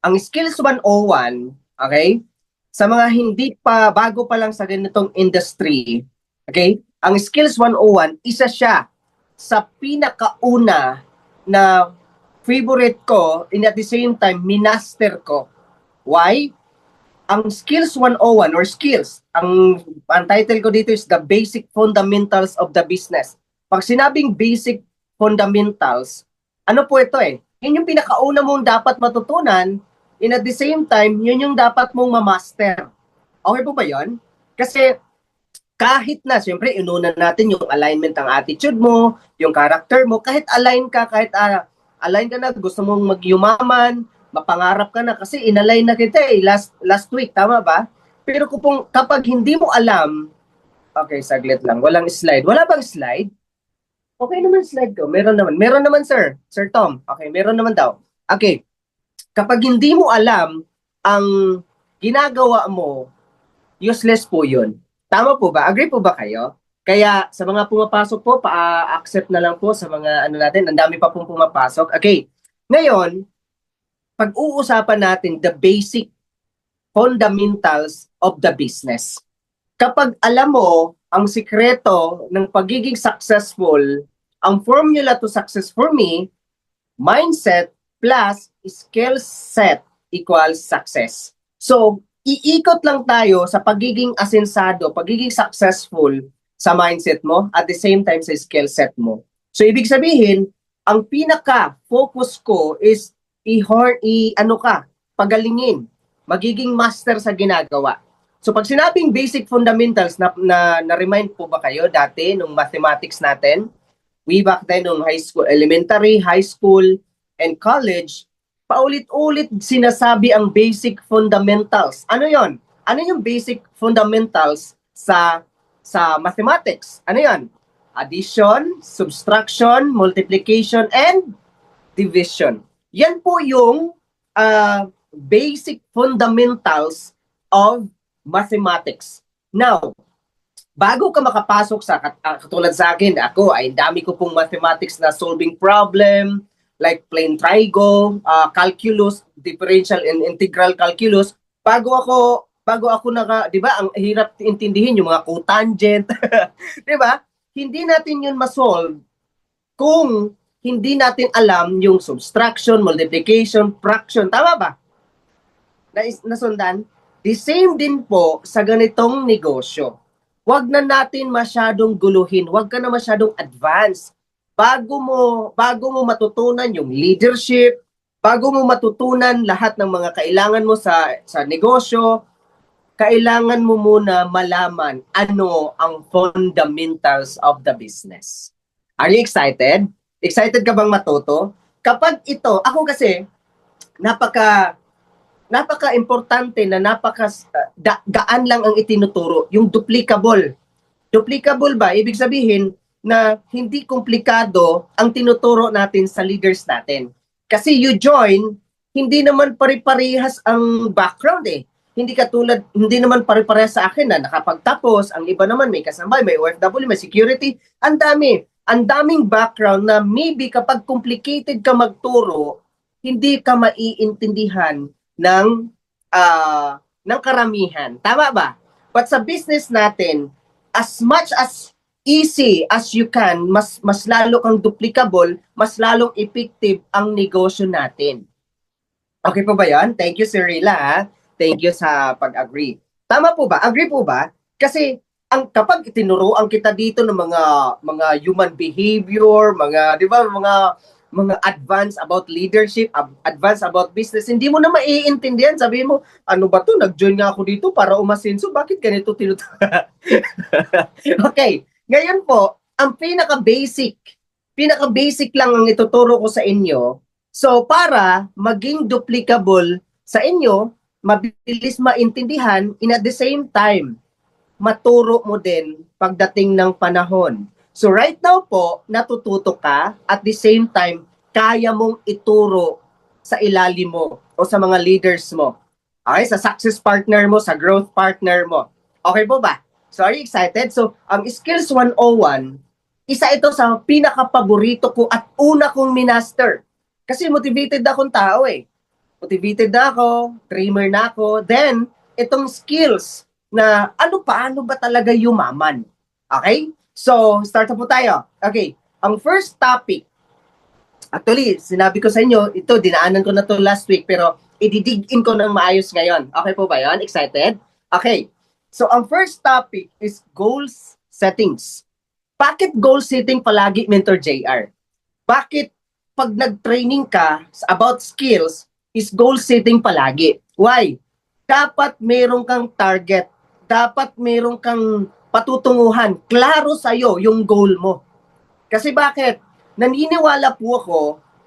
Ang Skills 101, okay? Sa mga hindi pa, bago pa lang sa ganitong industry, okay? Ang Skills 101, isa siya sa pinakauna na favorite ko and at the same time, minaster ko. Why? Ang Skills 101 or skills, ang title ko dito is the basic fundamentals of the business. Pag sinabing basic fundamentals, ano po ito eh? Yun yung pinakauna mong dapat matutunan and at the same time, yun yung dapat mong mamaster. Okay po ba yun? Kasi kahit na, siyempre, inuna natin yung alignment ng attitude mo, yung character mo, kahit align ka, align ka na, gusto mong magyumaman, mapangarap ka na, kasi inalign na kita last week, tama ba? Pero kapag hindi mo alam, okay, saglit lang, walang slide. Wala bang slide? Okay naman slide ko, meron naman. Meron naman, sir. Sir Tom, okay, meron naman daw. Okay, kapag hindi mo alam ang ginagawa mo, useless po yun. Tama po ba? Agree po ba kayo? Kaya sa mga pumapasok po, pa-accept na lang po sa mga ano natin. Ang dami pa pong pumapasok. Okay. Ngayon, pag-uusapan natin the basic fundamentals of the business. Kapag alam mo ang sikreto ng pagiging successful, ang formula to success for me, mindset plus skill set equals success. So, iikot lang tayo sa pagiging asensado, pagiging successful sa mindset mo at the same time sa skill set mo. So, ibig sabihin, ang pinaka-focus ko is pagalingin, magiging master sa ginagawa. So, pag sinabing basic fundamentals, na-remind po ba kayo dati nung mathematics natin? Way back then nung high school, elementary, high school, and college, paulit-ulit sinasabi ang basic fundamentals. Ano yon? Ano yung basic fundamentals sa mathematics? Ano yon? Addition, subtraction, multiplication, and division. Yan po yung basic fundamentals of mathematics. Now, bago ka makapasok sa katulad sa akin, ako ay dami ko pong mathematics na solving problem, like plain trigo, calculus, differential and integral calculus, bago ako 'di ba, ang hirap intindihin yung mga cotangent, 'di ba? Hindi natin 'yun ma-solve kung hindi natin alam yung subtraction, multiplication, fraction, tama ba? Nasundan? The same din po sa ganitong negosyo. Huwag na natin masyadong guluhin, huwag ka na masyadong advance. Bago mo matutunan yung leadership, bago mo matutunan lahat ng mga kailangan mo sa negosyo, kailangan mo muna malaman ano ang fundamentals of the business. Are you excited? Excited ka bang matuto? Kapag ito, ako kasi napaka-importante na gaan lang ang itinuturo, yung duplicable. Duplicable ba? Ibig sabihin na hindi komplikado ang tinuturo natin sa leaders natin. Kasi you join, hindi naman pare-parehas ang background eh. Hindi naman pare-parehas sa akin na nakapagtapos, ang iba naman may kasambay, may OFW, may security, ang daming background na maybe kapag complicated ka magturo, hindi ka maiintindihan ng karamihan. Tama ba? But sa business natin, as much as easy as you can, mas lalo kang duplicable, mas lalong effective ang negosyo natin. Okay po ba yan? Thank you, Sir Rila. Ha? Thank you sa pag-agree. Tama po ba? Agree po ba? Kasi kapag itinuruan kita dito ng mga human behavior, di ba, mga advance about leadership, advance about business, hindi mo na maiintindihan. Sabihin mo, ano ba to? Nag-join nga ako dito para umasenso. Bakit ganito tinuturo? Okay. Ngayon po, ang pinaka-basic lang ang ituturo ko sa inyo. So, para maging duplicable sa inyo, mabilis maintindihan, and at the same time, maturo mo din pagdating ng panahon. So right now po, natututo ka, at the same time, kaya mong ituro sa ilalim mo o sa mga leaders mo. Okay, sa success partner mo, sa growth partner mo. Okay po ba? So are you excited? So ang Skills 101, isa ito sa pinaka-paborito ko at una kong minaster. Kasi motivated akong tao eh. motivated na ako, dreamer na ako, then, itong skills na paano ba talaga yumaman? Okay? So, start na po tayo. Okay, ang first topic, actually, sinabi ko sa inyo, ito, dinaanan ko na to last week, pero ididig in ko ng maayos ngayon. Okay po ba yan? Excited? Okay. So, ang first topic is goals settings. Bakit goal setting palagi, Mentor JR? Bakit pag nag-training ka about skills, is goal setting palagi? Why? Dapat meron kang target. Dapat meron kang patutunguhan. Klaro sa'yo yung goal mo. Kasi bakit? Naniniwala po ako,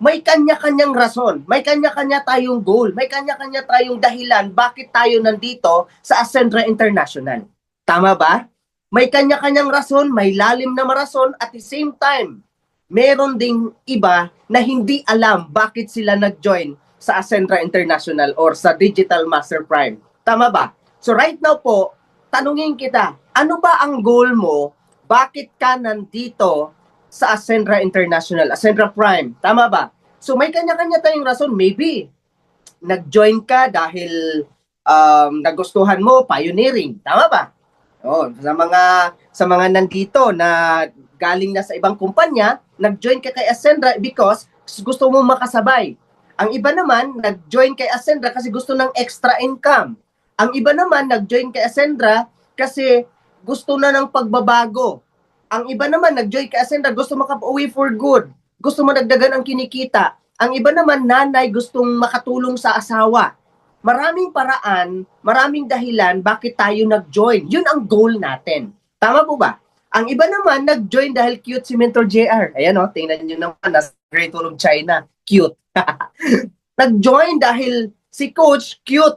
may kanya-kanyang rason, may kanya-kanya tayong goal, may kanya-kanya tayong dahilan bakit tayo nandito sa Ascendra International. Tama ba? May kanya-kanyang rason, may lalim na rason, at the same time, meron ding iba na hindi alam bakit sila nag-join sa Ascendra International or sa Digital Master Prime. Tama ba? So right now po, tanungin kita, ano ba ang goal mo? Bakit ka nandito sa Ascendra International, Ascendra Prime? Tama ba? So may kanya-kanya tayong rason. Maybe, nag-join ka dahil nagustuhan mo pioneering. Tama ba? Oh, sa mga nandito na galing na sa ibang kumpanya, nag-join ka kay Ascendra because gusto mo makasabay. Ang iba naman, nag-join kay Ascendra kasi gusto ng extra income. Ang iba naman, nag-join kay Ascendra kasi gusto na ng pagbabago. Ang iba naman, nag-join kay Ascendra, gusto makapauwi for good. Gusto mo dagdagan ang kinikita. Ang iba naman, nanay, gustong makatulong sa asawa. Maraming paraan, maraming dahilan bakit tayo nag-join. Yun ang goal natin. Tama po ba? Ang iba naman, nag-join dahil cute si Mentor JR. Ayan o, tingnan nyo naman, nasa Great Wall of China. Cute. Nag-join dahil si Coach, cute.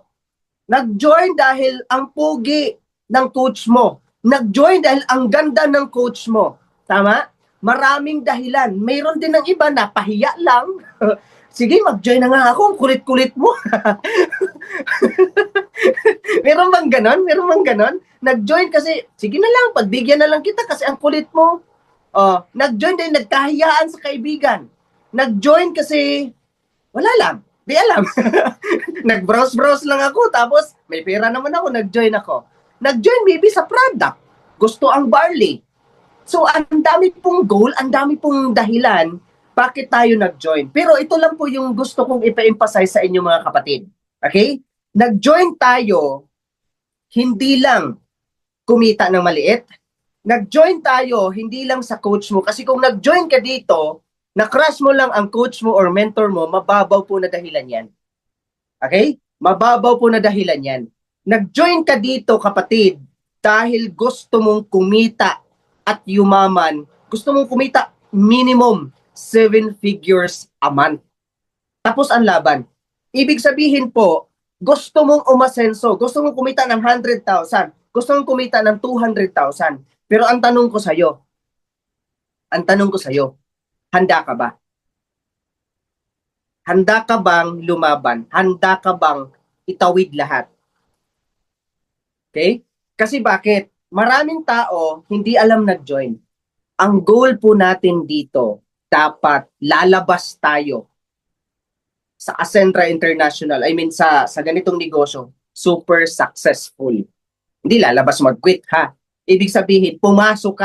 Nag-join dahil ang pogi ng coach mo. Nag-join dahil ang ganda ng coach mo. Tama? Maraming dahilan. Mayroon din ng iba na pahiya lang. Sige, mag-join na nga ako. Ang kulit-kulit mo. Meron bang ganon? Meron bang ganon? Nag-join kasi, sige na lang, pagbigyan na lang kita kasi ang kulit mo. Nag-join din, nagkahiyaan sa kaibigan. Nag-join kasi, wala lang. Di alam. Nag-browse-browse lang ako, tapos may pera naman ako, nag-join ako. Nag-join maybe sa product. Gusto ang barley. So, ang dami pong goal, ang dami pong dahilan bakit tayo nag-join. Pero ito lang po yung gusto kong ipa-emphasize sa inyo mga kapatid. Okay? Nag-join tayo, hindi lang kumita ng maliit. Nag-join tayo, hindi lang sa coach mo. Kasi kung nag-join ka dito, na-crush mo lang ang coach mo or mentor mo, mababaw po na dahilan yan. Okay? Mababaw po na dahilan yan. Nag-join ka dito, kapatid, dahil gusto mong kumita at yumaman. Gusto mong kumita minimum 7 figures a month. Tapos ang laban. Ibig sabihin po, gusto mong umasenso, gusto mong kumita ng 100,000, gusto mong kumita ng 200,000. Pero ang tanong ko sa'yo, handa ka ba? Handa ka bang lumaban? Handa ka bang itawid lahat? Okay? Kasi bakit? Maraming tao hindi alam nag-join. Ang goal po natin dito, dapat lalabas tayo sa Ascendra International. I mean, sa ganitong negosyo, super successful. Hindi lalabas mag-quit, ha? Ibig sabihin, pumasok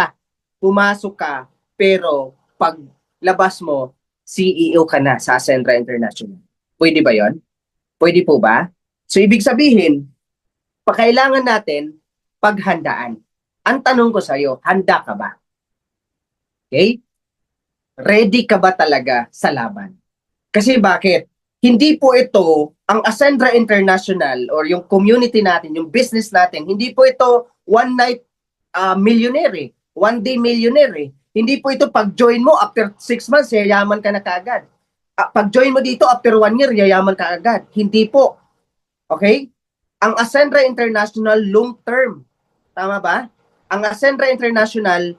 ka, pero pag labas mo, CEO ka na sa Ascendra International. Pwede ba yon? Pwede po ba? So, ibig sabihin, pakailangan natin paghandaan. Ang tanong ko sa'yo, handa ka ba? Okay? Ready ka ba talaga sa laban? Kasi bakit? Hindi po ito, ang Ascendra International or yung community natin, yung business natin, hindi po ito one night millionaire, one day millionaire. Hindi po ito pag-join mo after 6 months, yayaman ka na kaagad. Pag-join mo dito after 1 year, yayaman ka agad. Hindi po. Okay? Ang Ascendra International long term. Tama ba? Ang Ascendra International,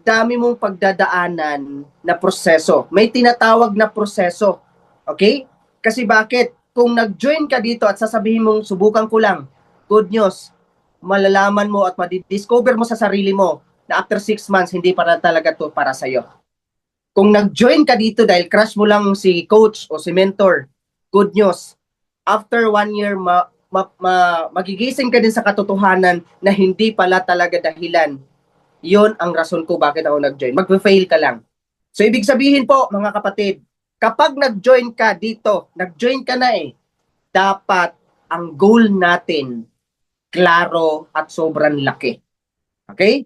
dami mong pagdadaanan na proseso. May tinatawag na proseso. Okay? Kasi bakit? Kung nag-join ka dito at sasabihin mong subukan ko lang, good news, malalaman mo at madidiscover mo sa sarili mo na after 6 months, hindi para talaga to para sa'yo. Kung nag-join ka dito dahil crush mo lang si coach o si mentor, good news, after 1 year, magigising ka din sa katotohanan na hindi pala talaga dahilan. Yon ang rason ko bakit ako nag-join. Mag-fail ka lang. So, ibig sabihin po, mga kapatid, kapag nag-join ka dito, nag-join ka na dapat ang goal natin, klaro at sobrang laki. Okay?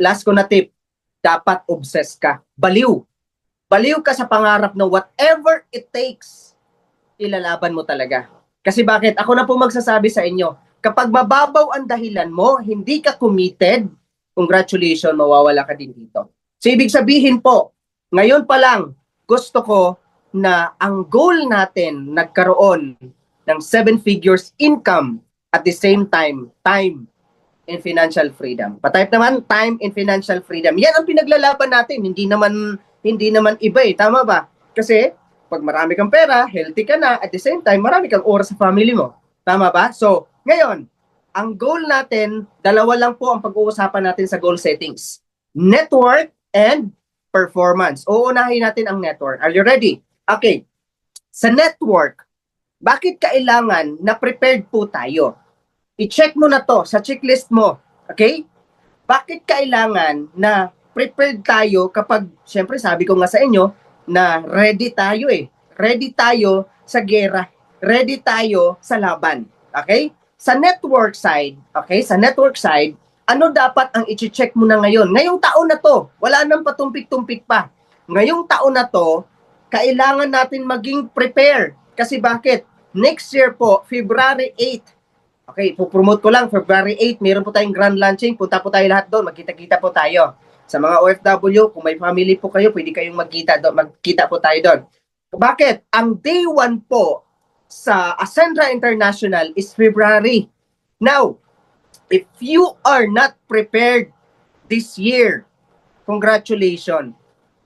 Last ko na tip, dapat obsessed ka. Baliw. Baliw ka sa pangarap na whatever it takes, ilalaban mo talaga. Kasi bakit? Ako na po magsasabi sa inyo, kapag mababaw ang dahilan mo, hindi ka committed, congratulations, mawawala ka din dito. So, ibig sabihin po, ngayon pa lang, gusto ko na ang goal natin nagkaroon ng 7 figures income at the same time, time and financial freedom. Patype naman, time and financial freedom. Yan ang pinaglalaban natin. Hindi naman iba Tama ba? Kasi, pag marami kang pera, healthy ka na, at the same time, marami kang oras sa family mo. Tama ba? So, ngayon, ang goal natin, dalawa lang po ang pag-uusapan natin sa goal settings. Network and performance. Uunahin natin ang network. Are you ready? Okay. Sa network, bakit kailangan na prepared po tayo? I-check mo na to sa checklist mo. Okay? Bakit kailangan na prepared tayo kapag, syempre sabi ko nga sa inyo, na ready tayo Ready tayo sa gera. Ready tayo sa laban. Okay? Sa network side, ano dapat ang i-check mo na ngayon? Ngayong taon na to, wala nang patumpik-tumpik pa. Ngayong taon na to, kailangan natin maging prepare. Kasi bakit? Next year po, February 8, okay, promote ko lang, February 8, meron po tayong grand launching, punta po tayo lahat doon, magkita-kita po tayo. Sa mga OFW, kung may family po kayo, pwede kayong magkita po tayo doon. Bakit? Ang day 1 po sa Ascendra International is February. Now, if you are not prepared this year, congratulations.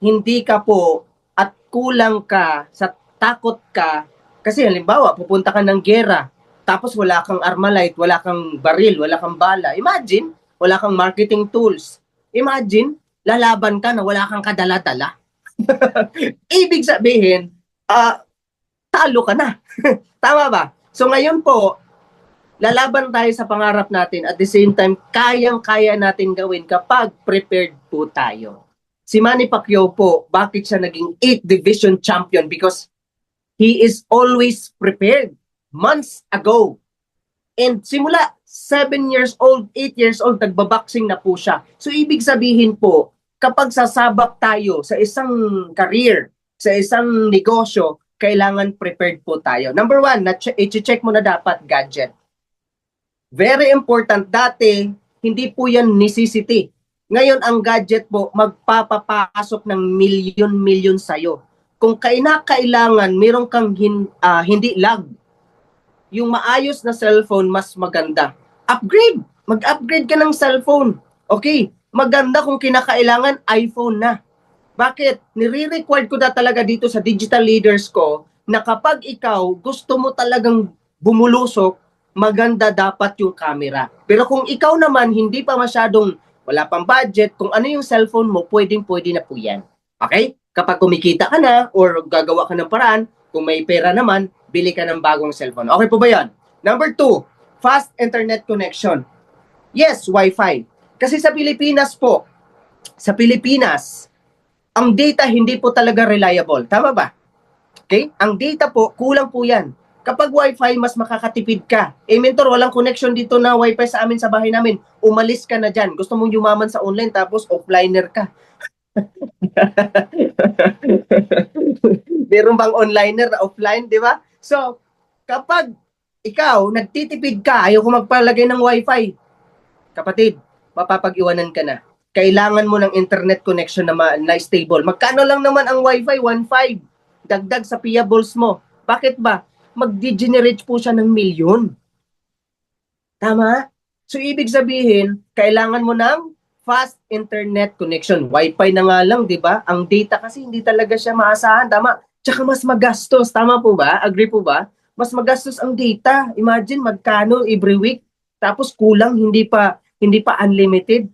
Hindi ka po at kulang ka sa takot ka kasi halimbawa, pupunta ka ng gera, tapos wala kang Armalite, wala kang baril, wala kang bala. Imagine, wala kang marketing tools. Imagine, lalaban ka na wala kang kadala-dala. Ibig sabihin, talo ka na. Tama ba? So ngayon po, lalaban tayo sa pangarap natin at the same time, kayang-kaya natin gawin kapag prepared po tayo. Si Manny Pacquiao po, bakit siya naging 8th Division Champion? Because he is always prepared months ago. And simula 7 years old, 8 years old, nagbaboxing na po siya. So ibig sabihin po, kapag sasabak tayo sa isang career, sa isang negosyo, kailangan prepared po tayo. Number 1, i-check mo na dapat gadget. Very important. Dati, hindi po yan necessity. Ngayon, ang gadget po, magpapapasok ng milyon-milyon sa'yo. Kung kailangan, meron kang hindi lag. Yung maayos na cellphone, mas maganda. Upgrade! Mag-upgrade ka ng cellphone. Okay, maganda kung kinakailangan, iPhone na. Bakit? Nire-required ko na talaga dito sa digital leaders ko na kapag ikaw gusto mo talagang bumulusok, maganda dapat yung camera. Pero kung ikaw naman hindi pa masyadong wala pang budget, kung ano yung cellphone mo, pwedeng-pwede na po yan. Okay? Kapag kumikita ka na or gagawa ka ng paraan, kung may pera naman, bili ka ng bagong cellphone. Okay po ba yan? Number 2, fast internet connection. Yes, Wi-Fi. Kasi sa Pilipinas po, ang data hindi po talaga reliable. Tama ba? Okay? Ang data po, kulang po yan. Kapag Wi-Fi, mas makakatipid ka. Mentor, walang connection dito na Wi-Fi sa amin, sa bahay namin. Umalis ka na dyan. Gusto mong yumaman sa online, tapos offliner ka. Meron bang onliner na offline, di ba? So, kapag ikaw, nagtitipid ka, ayaw ko magpalagay ng Wi-Fi, kapatid, mapapag-iwanan ka na. Kailangan mo ng internet connection na stable. Magkano lang naman ang Wi-Fi? 1.5. Dagdag sa payables mo. Bakit ba? Mag-degenerate po siya ng milyon. Tama? So, ibig sabihin, kailangan mo ng fast internet connection. Wi-Fi na nga lang, di ba? Ang data kasi hindi talaga siya maasahan. Tama? Tsaka mas magastos. Tama po ba? Agree po ba? Mas magastos ang data. Imagine, magkano every week. Tapos kulang, hindi pa unlimited.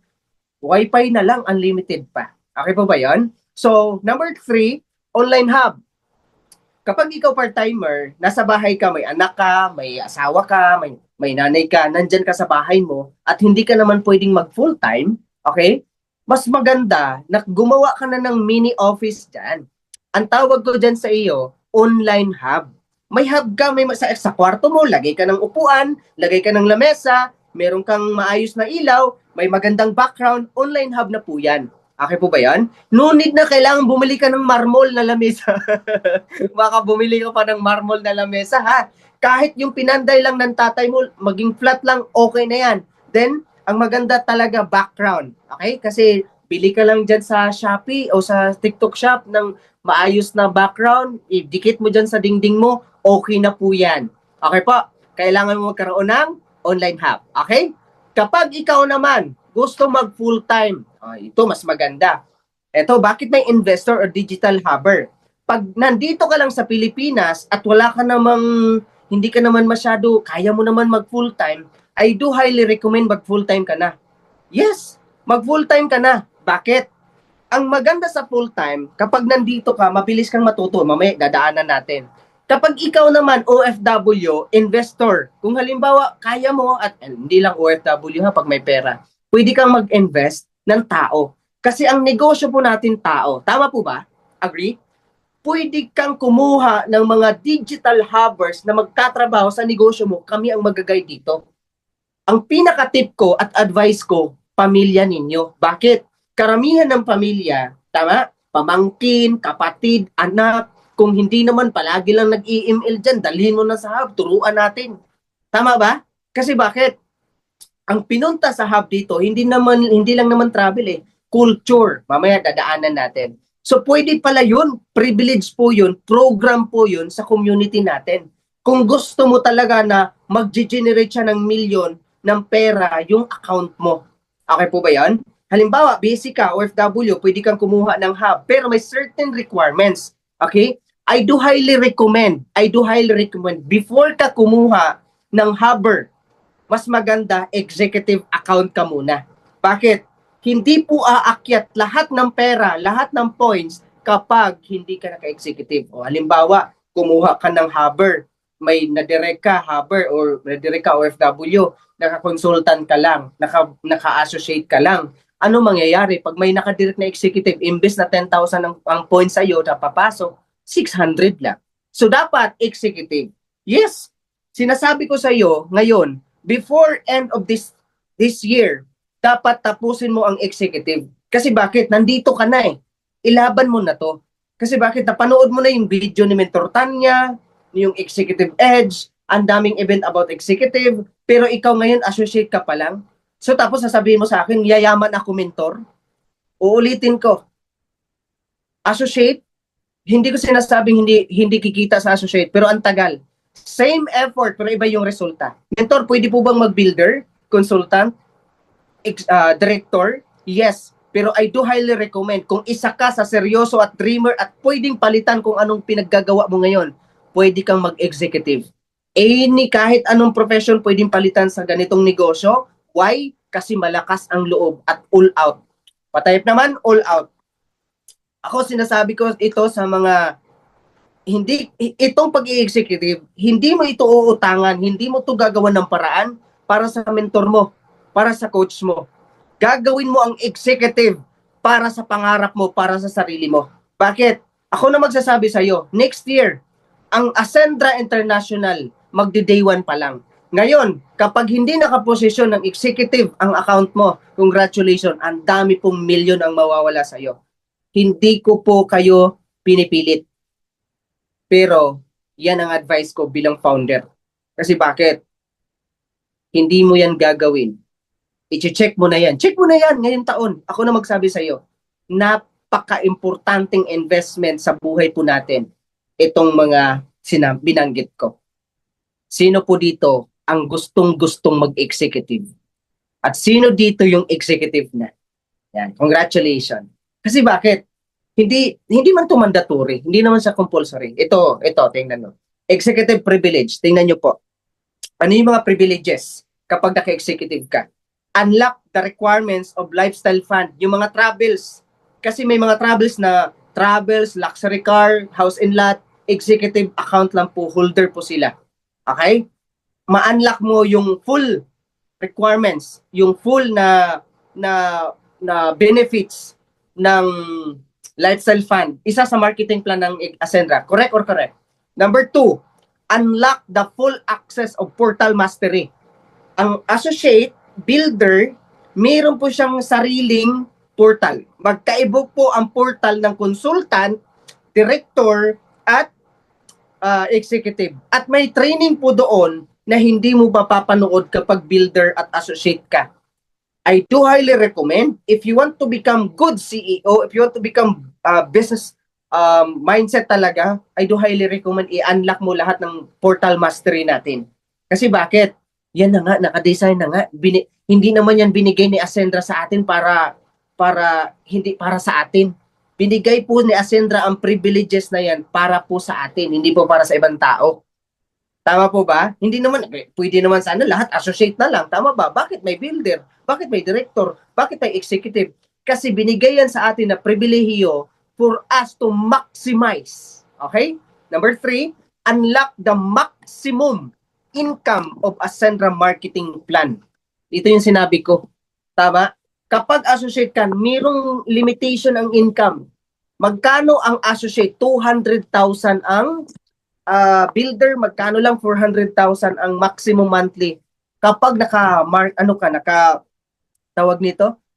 Wi-Fi na lang, unlimited pa. Okay po ba yan? So, number 3, online hub. Kapag ikaw part-timer, nasa bahay ka, may anak ka, may asawa ka, may nanay ka, nandyan ka sa bahay mo, at hindi ka naman pwedeng mag full-time, okay? Mas maganda na gumawa ka na ng mini office dyan. Ang tawag ko dyan sa iyo, online hub. May hub ka, sa kwarto mo, lagay ka ng upuan, lagay ka ng lamesa, meron kang maayos na ilaw, may magandang background, online hub na po yan. Okay po ba yan? No need na kailangan bumili ka ng marmol na lamesa. Baka bumili ka pa ng marmol na lamesa, ha? Kahit yung pinanday lang ng tatay mo, maging flat lang, okay na yan. Then, ang maganda talaga, background. Okay? Kasi, bili ka lang dyan sa Shopee o sa TikTok shop ng maayos na background, idikit mo dyan sa dingding mo, okay na po yan. Okay po? Kailangan mo magkaroon ng online hub. Okay? Kapag ikaw naman, gusto mag full-time, ito mas maganda. Ito, bakit may investor or digital hubber? Pag nandito ka lang sa Pilipinas at wala ka namang, hindi ka naman masyado, kaya mo naman mag full-time, I do highly recommend mag full-time ka na. Yes, mag full-time ka na. Bakit? Ang maganda sa full-time, kapag nandito ka, mabilis kang matuto. Mamaya, dadaanan natin. Kapag ikaw naman, OFW, investor, kung halimbawa, kaya mo, at hindi lang OFW ha, pag may pera, pwede kang mag-invest ng tao. Kasi ang negosyo po natin tao. Tama po ba? Agree? Pwede kang kumuha ng mga digital hubbers na magtatrabaho sa negosyo mo, kami ang magagay dito. Ang pinaka-tip ko at advice ko, pamilya ninyo. Bakit? Karamihan ng pamilya, tama? Pamangkin, kapatid, anak, kung hindi naman palagi lang nag-email dyan, dalhin mo na sa hub, turuan natin. Tama ba? Kasi bakit? Ang pinunta sa hub dito, hindi lang naman travel eh, culture. Mamaya dadaanan natin. So pwede pala yun, privilege po yun, program po yun sa community natin. Kung gusto mo talaga na mag-generate siya ng milyon ng pera yung account mo. Okay po ba yan? Halimbawa, basic ka, OFW, pwede kang kumuha ng hub, pero may certain requirements. Okay? I do highly recommend, before ka kumuha ng hubber, mas maganda executive account ka muna. Bakit? Hindi po aakyat lahat ng pera, lahat ng points kapag hindi ka naka-executive. O halimbawa, kumuha ka ng hubber, may nadirect ka hubber or nadirect ka OFW, naka-consultant ka lang, naka-associate ka lang. Ano mangyayari? Pag may nakadirect na executive, imbes na 10,000 ang points sa'yo na papasok, 600 lang. So dapat executive. Yes, sinasabi ko sa iyo ngayon, before end of this year, dapat tapusin mo ang executive. Kasi bakit? Nandito ka na eh. Ilaban mo na to. Kasi bakit? Napanood mo na yung video ni Mentor Tanya, yung Executive Edge, ang daming event about executive, pero ikaw ngayon associate ka pa lang. So tapos sasabihin mo sa akin, yayaman ako mentor. Uulitin ko. Associate, hindi ko sinasabing hindi kikita sa associate, pero ang tagal. Same effort, pero iba yung resulta. Mentor, pwede po bang mag-builder, consultant, director? Yes. Pero I do highly recommend, kung isa ka sa seryoso at dreamer at pwedeng palitan kung anong pinaggagawa mo ngayon, pwede kang mag-executive. Kahit anong profession pwedeng palitan sa ganitong negosyo. Why? Kasi malakas ang loob at all out. Patayip naman, all out. Ako sinasabi ko ito sa mga itong pag-i-executive, hindi mo ito uutangan, hindi mo ito gagawan ng paraan para sa mentor mo, para sa coach mo. Gagawin mo ang executive para sa pangarap mo, para sa sarili mo. Bakit? Ako na magsasabi sa iyo, next year, ang Ascendra International, magdi-day 1 pa lang. Ngayon, kapag hindi nakaposisyon ng executive ang account mo, congratulations, ang dami pong milyon ang mawawala sa iyo. Hindi ko po kayo pinipilit. Pero, yan ang advice ko bilang founder. Kasi bakit? Hindi mo yan gagawin. I-check mo na yan. Check mo na yan ngayong taon. Ako na magsabi sa iyo. Napaka-importanting investment sa buhay po natin. Itong mga binanggit ko. Sino po dito ang gustong-gustong mag-executive? At sino dito yung executive na? Yan. Congratulations. Kasi bakit? Hindi man ito mandatory. Hindi naman siya compulsory. Ito, tingnan nyo. Executive privilege. Tingnan nyo po. Ano yung mga privileges kapag naka-executive ka? Unlock the requirements of lifestyle fund. Yung mga travels. Kasi may mga travels, luxury car, house and lot. executive account lang po, holder po sila. Okay? Ma-unlock mo yung full requirements, yung full na na benefits ng lifestyle fund. Isa sa marketing plan ng Ascendra. Correct or correct? Number 2, unlock the full access of portal mastery. Ang associate builder, mayroon po siyang sariling portal. Magkaiba po ang portal ng consultant, director, at executive. At may training po doon na hindi mo mapapanood kapag builder at associate ka. I do highly recommend, if you want to become good CEO, if you want to become business mindset talaga, I do highly recommend i-unlock mo lahat ng portal mastery natin. Kasi bakit? Yan na nga, naka-design na nga. Hindi naman yan binigay ni Ascendra sa atin para hindi para sa atin. Binigay po ni Ascendra ang privileges na yan para po sa atin, hindi po para sa ibang tao. Tama po ba? Hindi naman, pwede naman sana lahat associate na lang. Tama ba? Bakit may builder? Bakit may director? Bakit may executive? Kasi binigay yan sa atin na pribilehiyo for us to maximize. Okay? Number 3, unlock the maximum income of Ascendra marketing plan. Ito yung sinabi ko. Tama? Kapag associate ka, mayroong limitation ang income. Magkano ang associate? 200,000 ang builder, magkano lang 400,000 ang maximum monthly. Kapag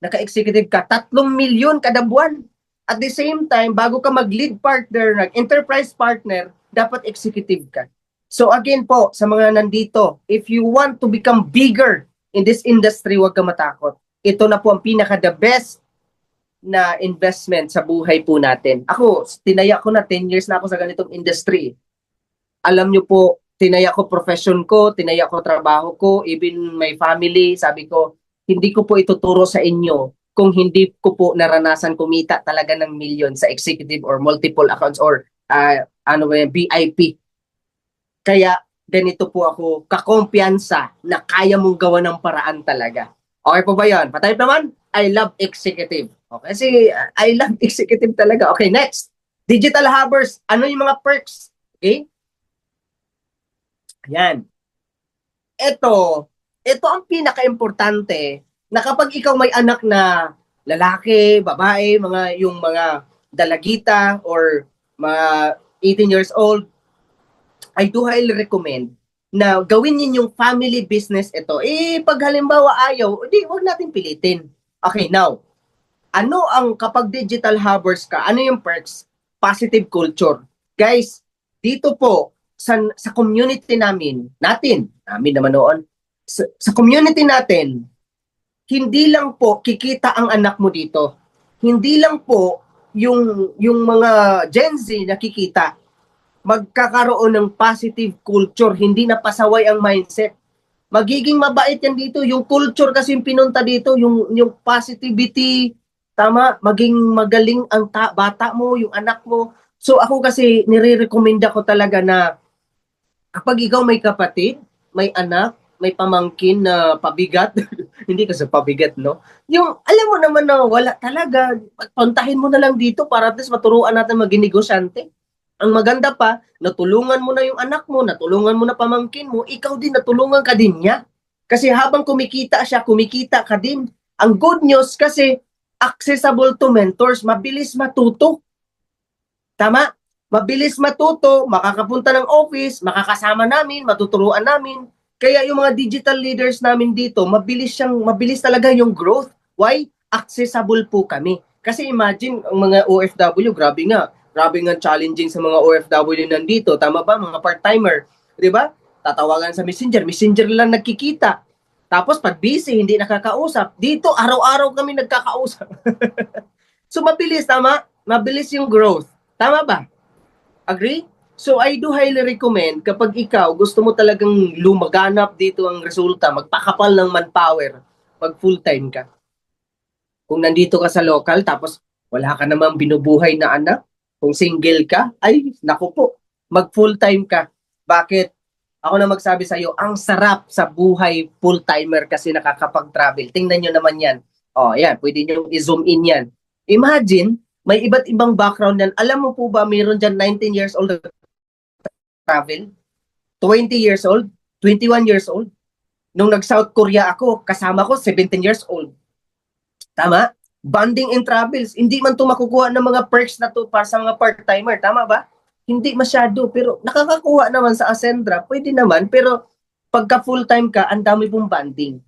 naka-executive ka, 3 milyon kada buwan. At the same time, bago ka mag-lead partner, nag-enterprise partner, dapat executive ka. So again po, sa mga nandito, if you want to become bigger in this industry, huwag ka matakot. Ito na po ang pinaka-the best na investment sa buhay po natin. Ako, tinaya ko na 10 years na ako sa ganitong industry. Alam nyo po, tinaya ko profession ko, tinaya ko trabaho ko, even my family, sabi ko, hindi ko po ituturo sa inyo kung hindi ko po naranasan kumita talaga ng milyon sa executive or multiple accounts or VIP. Kaya ganito po ako kakumpiyansa na kaya mong gawa ng paraan talaga. Okay po ba yan? Patayip naman, I love executive. Okay, kasi I love executive talaga. Okay, next. Digital Hubbers, ano yung mga perks? Okay? Ayan. Ito ang pinaka-importante na kapag ikaw may anak na lalaki, babae, yung mga dalagita or mga 18 years old, I do highly recommend na gawin ninyong family business ito. Pag halimbawa ayaw, huwag natin pilitin. Okay, now, ano ang kapag digital hubbers ka, ano yung perks? Positive culture. Guys, dito po, sa community namin naman noon, sa community natin, hindi lang po kikita ang anak mo dito. Hindi lang po yung mga Gen Z nakikita. Magkakaroon ng positive culture, hindi na pasaway ang mindset. Magiging mabait yan dito. Yung culture kasi yung pinunta dito, yung positivity, tama, maging magaling ang bata mo, yung anak mo. So ako kasi nire-recommenda ko talaga na kapag ikaw may kapatid, may anak, may pamangkin na pabigat, hindi kasi pabigat, no? Yung, alam mo naman na wala talaga, puntahin mo na lang dito para at least maturuan natin maging negosyante. Ang maganda pa, natulungan mo na yung anak mo, natulungan mo na pamangkin mo, ikaw din, natulungan ka din niya. Kasi habang kumikita siya, kumikita ka din. Ang good news kasi, accessible to mentors, mabilis matuto. Tama? Mabilis matuto, makakapunta ng office, makakasama namin, matuturuan namin. Kaya yung mga digital leaders namin dito, mabilis talaga yung growth. Why? Accessible po kami. Kasi imagine, ang mga OFW, grabe nga challenging sa mga OFW nandito. Tama ba? Mga part-timer. Di ba? Tatawagan sa Messenger lang nagkikita. Tapos pag busy, hindi nakakausap. Dito, araw-araw kami nagkakausap. So mabilis, tama? Mabilis yung growth. Tama ba? Agree? So I do highly recommend kapag ikaw gusto mo talagang lumaganap dito ang resulta, magpakapal ng manpower, pag full-time ka. Kung nandito ka sa local tapos wala ka namang binubuhay na anak, kung single ka, ay naku po, mag full-time ka. Bakit? Ako na magsabi sa iyo, ang sarap sa buhay full-timer kasi nakakapag-travel. Tingnan nyo naman yan. Yan, pwede nyo i-zoom in yan. Imagine, may iba't ibang background yan. Alam mo po ba, mayroon dyan 19 years old travel. 20 years old, 21 years old. Nung nag-South Korea ako, kasama ko 17 years old. Tama? Bonding and travels. Hindi man to makukuha ng mga perks na to para sa mga part-timer. Tama ba? Hindi masyado. Pero nakakakuha naman sa Ascendra. Pwede naman. Pero pagka full-time ka, ang dami pong bonding.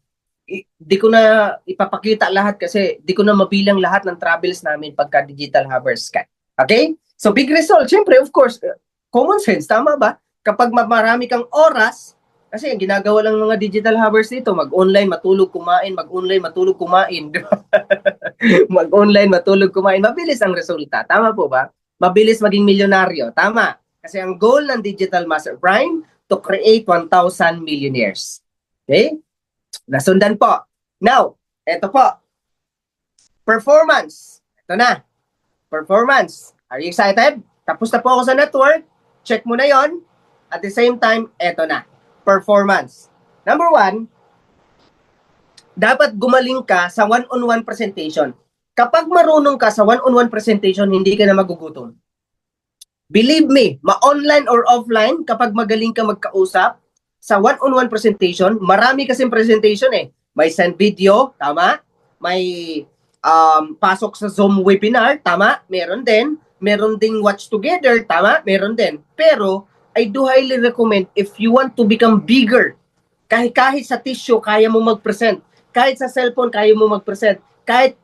Di ko na ipapakita lahat kasi di ko na mabilang lahat ng travels namin pagka digital havers ka. Okay? So big result. Siyempre, of course, common sense. Tama ba? Kapag marami kang oras, kasi ang ginagawa lang ng mga digital havers dito, mag-online, matulog, kumain, mag-online, matulog, kumain. Mag-online, matulog, kumain. Mabilis ang resulta. Tama po ba? Mabilis maging milyonaryo. Tama. Kasi ang goal ng Digital Master Prime to create 1,000 millionaires. Okay? Nasundan po. Now, eto po. Performance. Ito na. Performance. Are you excited? Tapos na po ako sa network. Check mo na yon. At the same time, eto na. Performance. Number 1, dapat gumaling ka sa one-on-one presentation. Kapag marunong ka sa one-on-one presentation, hindi ka na magugutom. Believe me, ma-online or offline, kapag magaling ka magkausap sa one-on-one presentation, marami kasing presentation eh. May send video, tama? May pasok sa Zoom webinar, tama? Meron din. Meron ding watch together, tama? Meron din. Pero, I do highly recommend if you want to become bigger, kahit sa tissue, kaya mo mag-present. Kahit sa cellphone, kaya mo mag-present. Kahit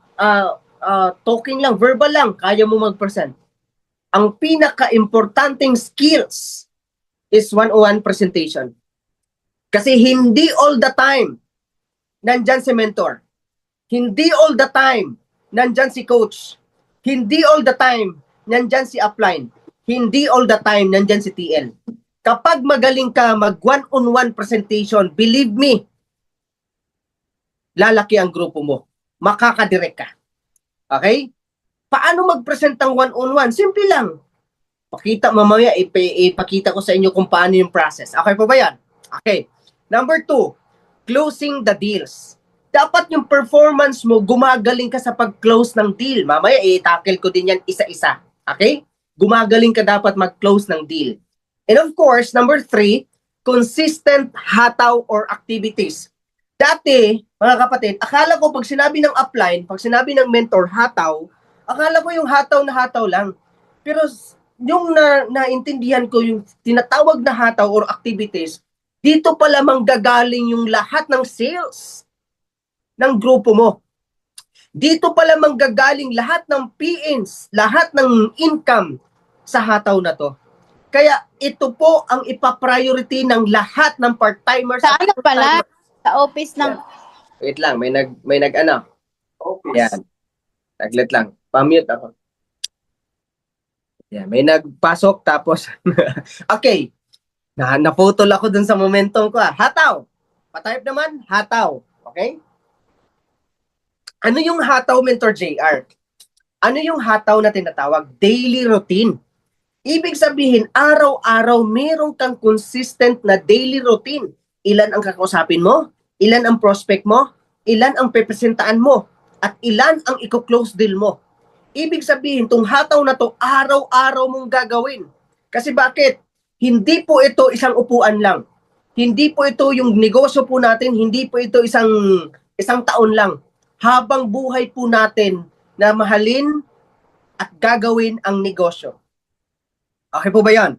talking lang, verbal lang, kaya mo mag-present. Ang pinaka-importanting skills is one-on-one presentation. Kasi hindi all the time nandyan si mentor. Hindi all the time nandyan si coach. Hindi all the time nandyan si upline. Hindi all the time nandyan si TL. Kapag magaling ka mag one-on-one presentation, believe me, lalaki ang grupo mo. Makakadirect ka. Okay? Paano mag-present ng one-on-one? Simple lang. Pakita mamaya, ipakita ko sa inyo kung paano yung process. Okay po ba yan? Okay. Number 2, closing the deals. Dapat yung performance mo, gumagaling ka sa pag-close ng deal. Mamaya, i-tackle ko din yan isa-isa. Okay? Gumagaling ka dapat mag-close ng deal. And of course, number 3, consistent hataw or activities. Dati, mga kapatid, akala ko pag sinabi ng upline, pag sinabi ng mentor, hataw, akala ko yung hataw na hataw lang. Pero yung naintindihan ko yung tinatawag na hataw or activities, dito pala manggagaling yung lahat ng sales ng grupo mo. Dito pala manggagaling lahat ng PINs, lahat ng income sa hataw na to. Kaya ito po ang ipapriority ng lahat ng part-timers. Sa ano pala? Sa office ng... Wait lang, may nag ano. Office. Yan. Taglit lang. Pa-mute ako. Yan, may nagpasok tapos okay. Naputol ako dun sa momentum ko. Hataw. Pa-type naman, hataw. Okay? Ano yung hataw, Mentor JR? Ano yung hataw na tinatawag? Daily routine. Ibig sabihin, araw-araw meron kang consistent na daily routine. Ilan ang kakausapin mo? Ilan ang prospect mo? Ilan ang pepresentaan mo? At ilan ang i-close deal mo? Ibig sabihin, itong hataw na to, araw-araw mong gagawin. Kasi bakit? Hindi po ito isang upuan lang. Hindi po ito yung negosyo po natin, hindi po ito isang taon lang. Habang buhay po natin na mahalin at gagawin ang negosyo. Okay po ba yan?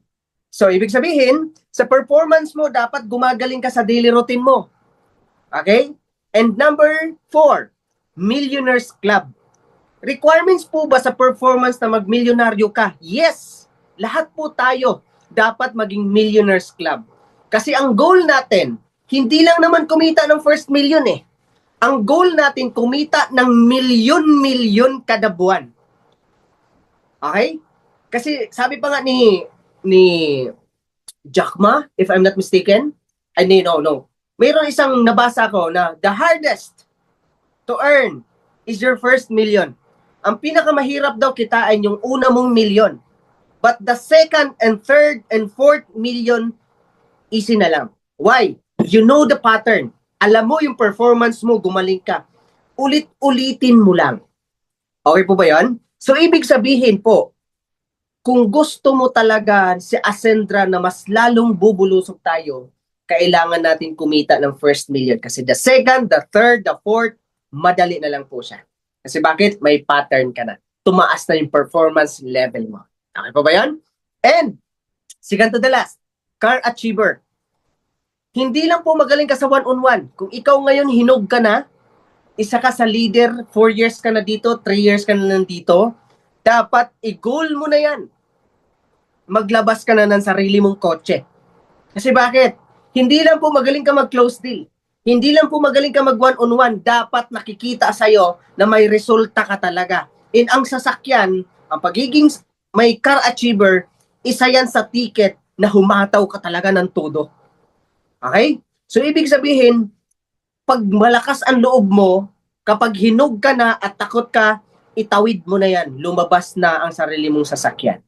So, ibig sabihin, sa performance mo, dapat gumagaling ka sa daily routine mo. Okay? And number 4, Millionaires Club. Requirements po ba sa performance na mag-milyonaryo ka? Yes! Lahat po tayo dapat maging Millionaires Club. Kasi ang goal natin, hindi lang naman kumita ng first million eh. Ang goal natin, kumita ng milyon-milyon kada buwan. Okay? Kasi sabi pa nga ni Jack Ma, if I'm not mistaken, no. Mayroon isang nabasa ko na the hardest to earn is your first million. Ang pinakamahirap daw kitain yung una mong milyon. But the second and third and fourth million, easy na lang. Why? You know the pattern. Alam mo yung performance mo, gumaling ka. Ulit-ulitin mo lang. Okay po ba yan? So, ibig sabihin po, kung gusto mo talaga si Ascendra na mas lalong bubulusok tayo, kailangan natin kumita ng first million. Kasi the second, the third, the fourth, madali na lang po siya. Kasi bakit? May pattern ka na. Tumaas na yung performance level mo. Okay pa ba yan? And, second to the last, car achiever. Hindi lang po magaling ka sa one-on-one. Kung ikaw ngayon hinog ka na, isa ka sa leader, 4 years ka na dito, 3 years ka na nandito, dapat i-goal mo na yan. Maglabas ka na ng sarili mong kotse. Kasi bakit? Hindi lang po magaling ka mag-close deal. Hindi lang po magaling ka mag one-on-one. Dapat nakikita sa'yo na may resulta ka talaga. In ang sasakyan, ang pagiging may car achiever, isa yan sa ticket na humataw ka talaga ng todo. Okay? So, ibig sabihin, pag malakas ang loob mo, kapag hinog ka na at takot ka, itawid mo na yan. Lumabas na ang sarili mong sasakyan.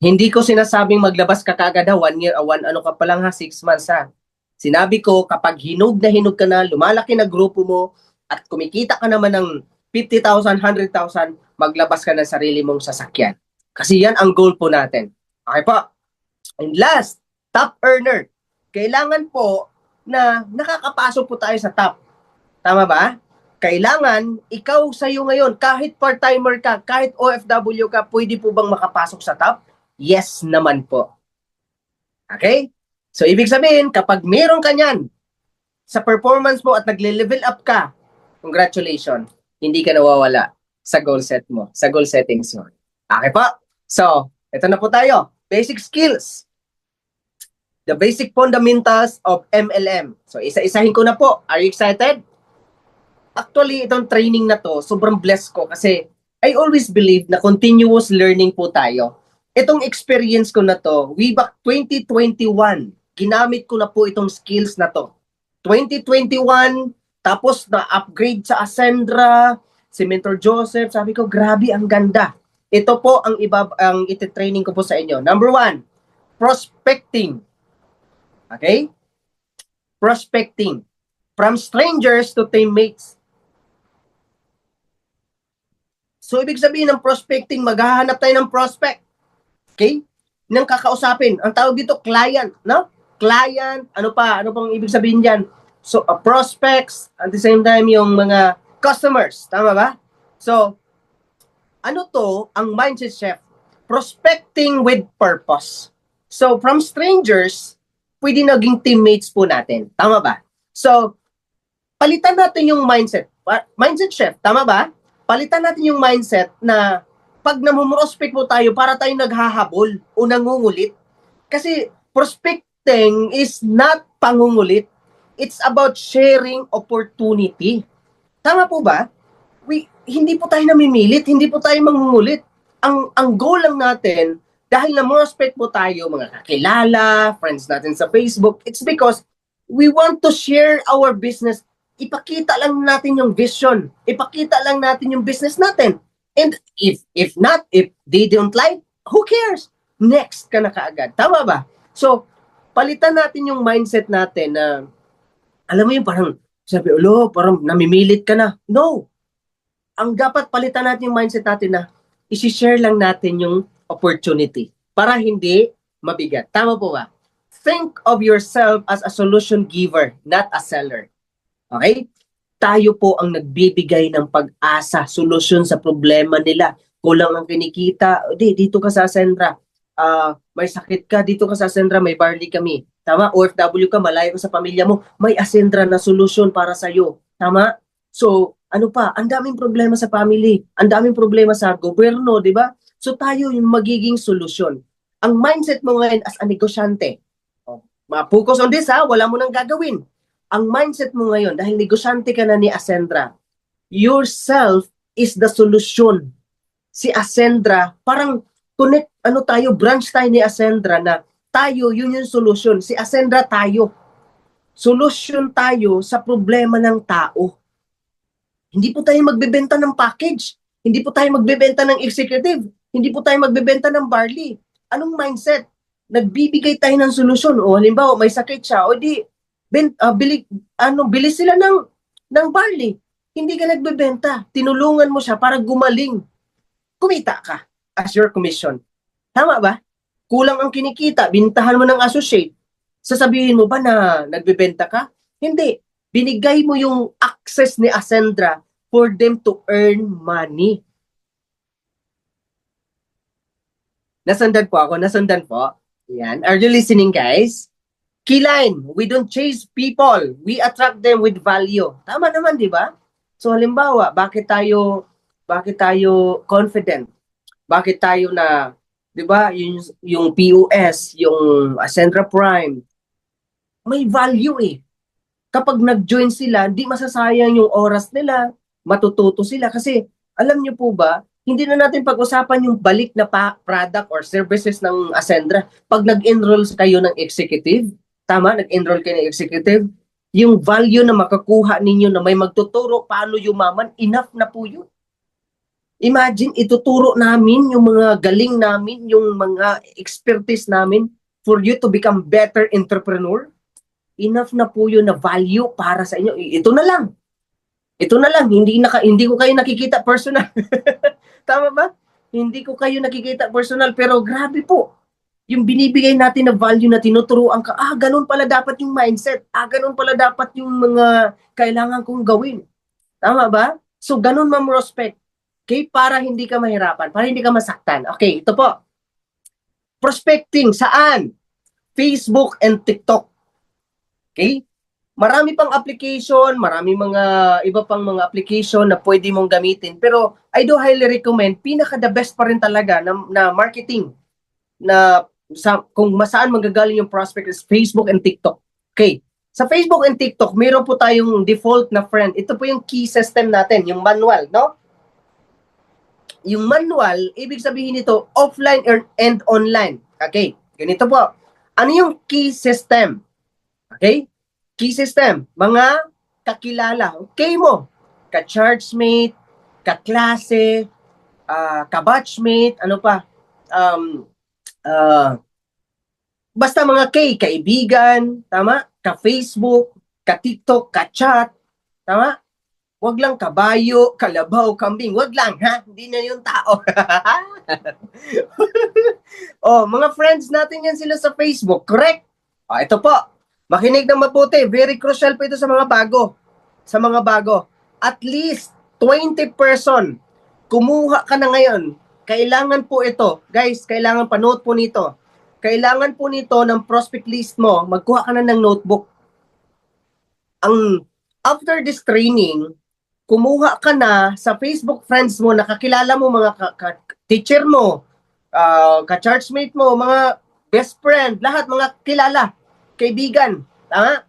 Hindi ko sinasabing maglabas ka kagad ha, 1 year, ano ka pa lang ha, 6 months ha. Sinabi ko, kapag hinog ka na, lumalaki na grupo mo, at kumikita ka naman ng 50,000, 100,000, maglabas ka ng sarili mong sasakyan. Kasi yan ang goal po natin. Okay po? And last, top earner. Kailangan po na nakakapasok po tayo sa top. Tama ba? Kailangan, ikaw sa'yo ngayon, kahit part-timer ka, kahit OFW ka, pwede po bang makapasok sa top? Yes naman po. Okay? So, ibig sabihin, kapag meron ka niyan sa performance mo at nagle-level up ka, congratulations, hindi ka nawawala sa goal set mo, sa goal settings mo. Okay po? So, ito na po tayo. Basic skills. The basic fundamentals of MLM. So, isa-isahin ko na po. Are you excited? Actually, itong training na to, sobrang blessed ko kasi I always believe na continuous learning po tayo. Itong experience ko na to, way back 2021, ginamit ko na po itong skills na to. 2021, tapos na-upgrade sa Ascendra, si Mentor Joseph, sabi ko, grabe, ang ganda. Ito po ang iti-training ko po sa inyo. Number 1, prospecting. Okay? Prospecting. From strangers to teammates. So, ibig sabihin ng prospecting, maghahanap tayo ng prospect. Okay? Nang kakausapin. Ang tawag dito, client. No? Client. Ano pa? Ano pang ibig sabihin dyan? So, prospects. At the same time, yung mga customers. Tama ba? So, ano to? Ang mindset shift. Prospecting with purpose. So, from strangers, pwede naging teammates po natin. Tama ba? So, palitan natin yung mindset. Mindset shift. Tama ba? Palitan natin yung mindset na pag namumrospect po tayo, para tayo naghahabol o nangungulit. Kasi prospecting is not pangungulit. It's about sharing opportunity. Tama po ba? Hindi po tayo namimilit, hindi po tayo mangungulit. Ang goal lang natin, dahil na-prospect po tayo, mga kakilala, friends natin sa Facebook, it's because we want to share our business. Ipakita lang natin yung vision. Ipakita lang natin yung business natin. And if not, if they don't like, who cares? Next ka na kaagad. Tama ba? So, palitan natin yung mindset natin na, alam mo yung parang, sabi, parang namimilit ka na. No. Ang dapat palitan natin yung mindset natin na, isi-share lang natin yung opportunity para hindi mabigat. Tama po ba? Think of yourself as a solution giver, not a seller. Okay? Tayo po ang nagbibigay ng pag-asa, solusyon sa problema nila. Kulang ang kinikita, dito ka sa Ascendra. May sakit ka, dito ka sa Ascendra, may barley kami. Tama? OFW ka, malayo ka sa pamilya mo, may Ascendra na solusyon para sa'yo. Tama? So, ano pa? Ang daming problema sa family, ang daming problema sa gobyerno, di ba? So, tayo yung magiging solusyon. Ang mindset mo ngayon as a negosyante, ma-focus on this ha, wala mo nang gagawin. Ang mindset mo ngayon, dahil negosyante ka na ni Ascendra, yourself is the solution. Si Ascendra, parang connect, branch tayo ni Ascendra na tayo, yun yung solution. Si Ascendra tayo. Solution tayo sa problema ng tao. Hindi po tayo magbebenta ng package. Hindi po tayo magbebenta ng executive. Hindi po tayo magbebenta ng barley. Anong mindset? Nagbibigay tayo ng solusyon. O halimbawa, may sakit siya. O di, bili sila ng barley. Hindi ka nagbebenta. Tinulungan mo siya para gumaling. Kumita ka as your commission. Tama ba? Kulang ang kinikita, bintahan mo ng associate. Sasabihin mo ba na nagbebenta ka? Hindi. Binigay mo yung access ni Ascendra for them to earn money. Nasundan po ako, nasundan po. Yan. Are you listening, guys? Keyline, we don't chase people. We attract them with value. Tama naman, di ba? So halimbawa, bakit tayo confident? Bakit tayo na, di ba, yung POS, yung Ascendra Prime, may value eh. Kapag nag-join sila, di masasayang yung oras nila, matututo sila. Kasi, alam niyo po ba, hindi na natin pag-usapan yung balik na product or services ng Ascendra. Pag nag-enroll kayo ng executive, tama, nag-enroll kayo ng executive, yung value na makakuha ninyo na may magtuturo paano yumaman, enough na po yun. Imagine, ituturo namin yung mga galing namin, yung mga expertise namin for you to become better entrepreneur. Enough na po yun na value para sa inyo. Ito na lang. Ito na lang. Hindi ko kayo nakikita personal. Tama ba? Hindi ko kayo nakikita personal. Pero grabe po. Yung binibigay natin na value na tinuturuan ka, ganun pala dapat yung mindset. Ganun pala dapat yung mga kailangan kong gawin. Tama ba? So, ganun, Ma'am Prospect. Okay? Para hindi ka mahirapan. Para hindi ka masaktan. Okay, ito po. Prospecting. Saan? Facebook and TikTok. Okay? Marami pang application, marami mga iba pang mga application na pwede mong gamitin. Pero I do highly recommend, pinaka-the best pa rin talaga na marketing na kung saan manggagaling yung prospect is Facebook and TikTok. Okay. Sa Facebook and TikTok, meron po tayong default na friend. Ito po yung key system natin, yung manual, no? Yung manual, ibig sabihin nito, offline and online. Okay. Ganito po. Ano yung key system? Okay? Key system, mga kakilala. Okay mo, ka-chargemate, ka-klase, ka-batchmate, ano pa? Basta mga kaibigan, tama? Ka-Facebook, ka-TikTok, ka-chat, tama? Wag lang kabayo, kalabaw, kambing. Wag lang, ha? Hindi na yung tao. Mga friends natin yan sila sa Facebook, correct? Ito po. Makinig ng mabuti. Very crucial po ito sa mga bago. Sa mga bago. At least 20 person. Kumuha ka na ngayon. Kailangan po ito. Guys, kailangan pa-note po nito. Kailangan po nito ng prospect list mo. Magkuha ka na ng notebook. After this training, kumuha ka na sa Facebook friends mo, nakakilala mo, mga teacher mo, ka-chargemate mo, mga best friend, lahat mga kilala. Kaibigan, tama?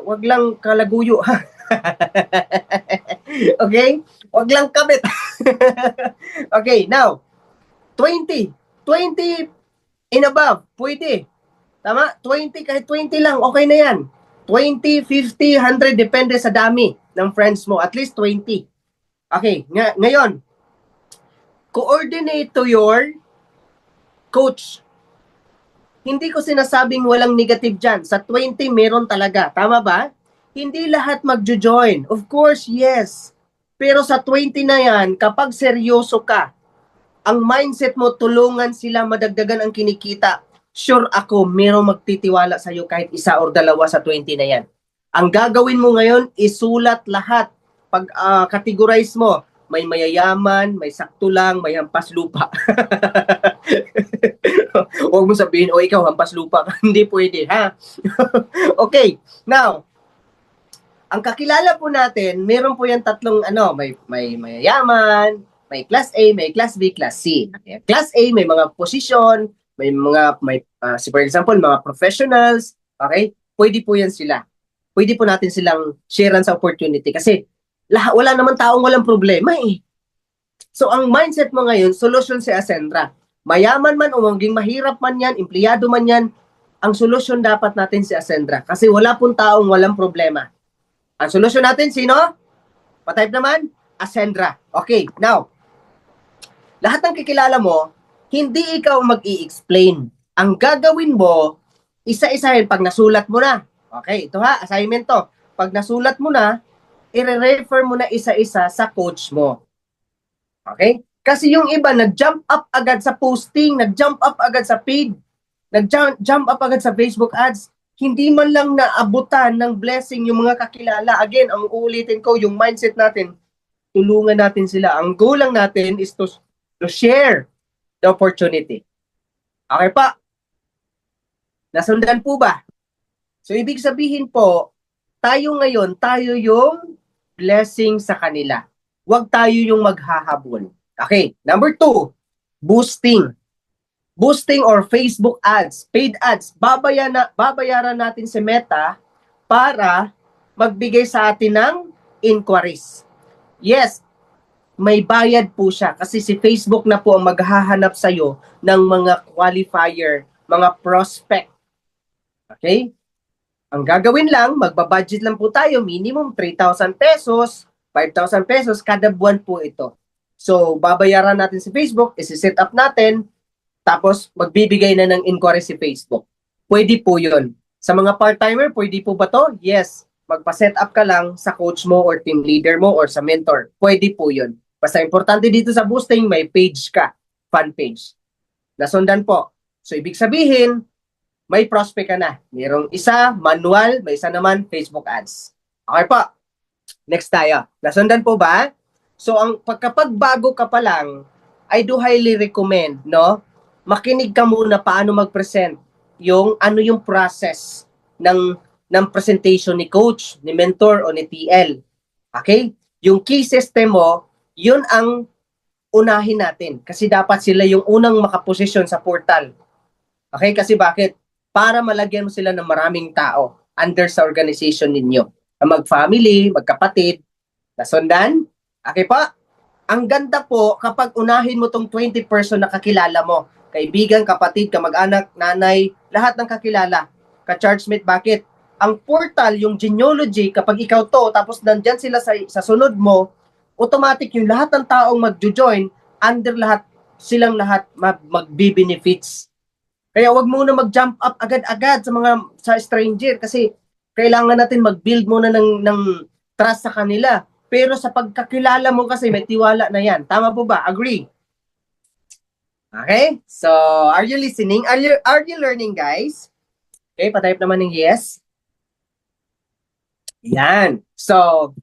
Wag lang kalaguyo. Okay? Wag lang kabit. Okay, now, 20 and above, pwede. Tama? 20, kahit 20 lang, okay na yan. 20, 50, 100, depende sa dami ng friends mo. At least 20. Okay, ngayon, coordinate to your coach. Hindi ko sinasabing walang negative dyan. Sa 20, meron talaga. Tama ba? Hindi lahat magjo-join. Of course, yes. Pero sa 20 na yan, kapag seryoso ka, ang mindset mo, tulungan sila madagdagan ang kinikita. Sure ako, merong magtitiwala sa'yo kahit isa or dalawa sa 20 na yan. Ang gagawin mo ngayon, isulat lahat. Pag categorize mo, may mayayaman, may sakto lang, may hampas lupa. Huwag mo sabihin, ikaw, hampas lupa ka. Hindi pwede, ha? Okay, now, ang kakilala po natin, meron po yan tatlong, may mayayaman, may class A, may class B, class C. Okay. Class A, may mga position, for example, mga professionals, okay? Pwede po yan sila. Pwede po natin silang sharean sa opportunity kasi wala naman taong walang problema eh. So, ang mindset mo ngayon, solution si Ascendra. Mayaman man o maging mahirap man yan, empleyado man yan, ang solusyon dapat natin si Ascendra. Kasi wala pong taong walang problema. Ang solusyon natin, sino? Pa-type naman, Ascendra. Okay, now, lahat ng kikilala mo, hindi ikaw mag-i-explain. Ang gagawin mo, isa-isahin pag nasulat mo na. Okay, ito ha, assignment to. Pag nasulat mo na, i-refer mo na isa-isa sa coach mo. Okay? Kasi yung iba, nag-jump up agad sa posting, nag-jump up agad sa feed, nag-jump up agad sa Facebook ads. Hindi man lang naabutan ng blessing yung mga kakilala. Again, ang uulitin ko, yung mindset natin, tulungan natin sila. Ang goal lang natin is to share the opportunity. Okay pa? Nasundan po ba? So, ibig sabihin po, tayo ngayon, tayo yung blessing sa kanila. Huwag tayo yung maghahabol. Okay, number 2, boosting. Boosting or Facebook ads, paid ads. Babayaran natin si Meta para magbigay sa atin ng inquiries. Yes, may bayad po siya kasi si Facebook na po ang maghahanap sa'yo ng mga qualifier, mga prospect. Okay? Ang gagawin lang, magbabudget lang po tayo, minimum 3,000 pesos, 5,000 pesos kada buwan po ito. So, babayaran natin si Facebook, isi-set up natin, tapos magbibigay na ng inquiry si Facebook. Pwede po yun. Sa mga part-timer, pwede po ba to? Yes. Magpa-set up ka lang sa coach mo or team leader mo or sa mentor. Pwede po yun. Basta importante dito sa boosting, may page ka. Fan page. Nasundan po. So, ibig sabihin, may prospect ka na. Mayroong isa, manual, may isa naman, Facebook ads. Okay po. Next tayo. Nasundan po ba? So, kapag bago ka pa lang, I do highly recommend, no? Makinig ka muna paano mag-present. Ano yung process ng presentation ni coach, ni mentor, o ni TL. Okay? Yung key system mo, yun ang unahin natin. Kasi dapat sila yung unang makaposisyon sa portal. Okay? Kasi bakit? Para malagyan mo sila ng maraming tao under sa organization ninyo. Mag-family, magkapatid, nasundan? Okay po? Ang ganda po kapag unahin mo tong 20 person na kakilala mo. Kaibigan, kapatid, kamag-anak, nanay, lahat ng kakilala. Ka-chargemate, bakit? Ang portal, yung genealogy, kapag ikaw to, tapos nandyan sila sa sunod mo, automatic yung lahat ng taong mag-join, under lahat, silang lahat magbi-benefits. Kaya wag muna mag-jump up agad-agad sa stranger kasi kailangan natin mag-build muna ng trust sa kanila. Pero sa pagkakilala mo kasi may tiwala na yan. Tama po ba? Agree? Okay? So, are you listening? Are you learning, guys? Okay, patype naman ng yes. Yan. So,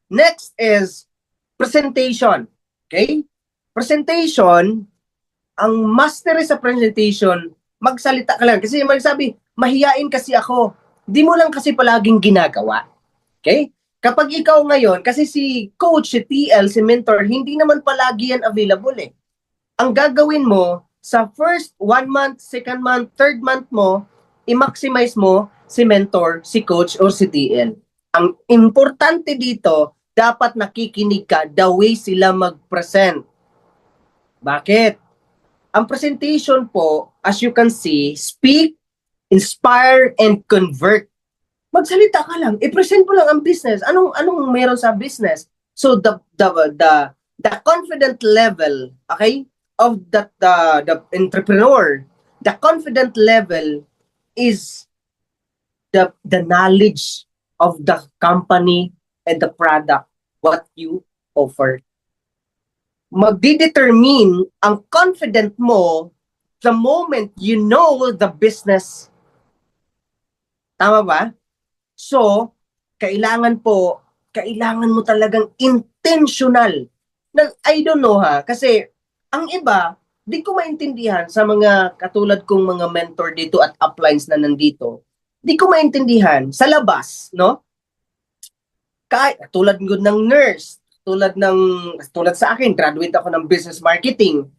next is presentation. Okay? Presentation, ang mastery sa presentation, magsalita ka lang. Kasi magsabi, mahiyain kasi ako. Di mo lang kasi palaging ginagawa. Okay? Kapag ikaw ngayon, kasi si coach, si TL, si mentor, hindi naman palagi yan available eh. Ang gagawin mo, sa first 1 month, 2nd month, 3rd month mo, i-maximize mo si mentor, si coach, or si TL. Ang importante dito, dapat nakikinig ka the way sila mag-present. Bakit? Ang presentation po, as you can see, speak, inspire, and convert. Magsalita ka lang, i-present mo lang ang business. Anong meron sa business? So the confident level, okay, of the entrepreneur, the confident level is the knowledge of the company and the product what you offer. Magdidetermine ang confident mo the moment you know the business. Tama ba? So, kailangan mo talagang intentional. I don't know kasi ang iba, di ko maintindihan sa mga katulad kong mga mentor dito at uplines na nandito. Di ko maintindihan sa labas, no? Tulad ng nurse, tulad sa akin, graduate ako ng business marketing.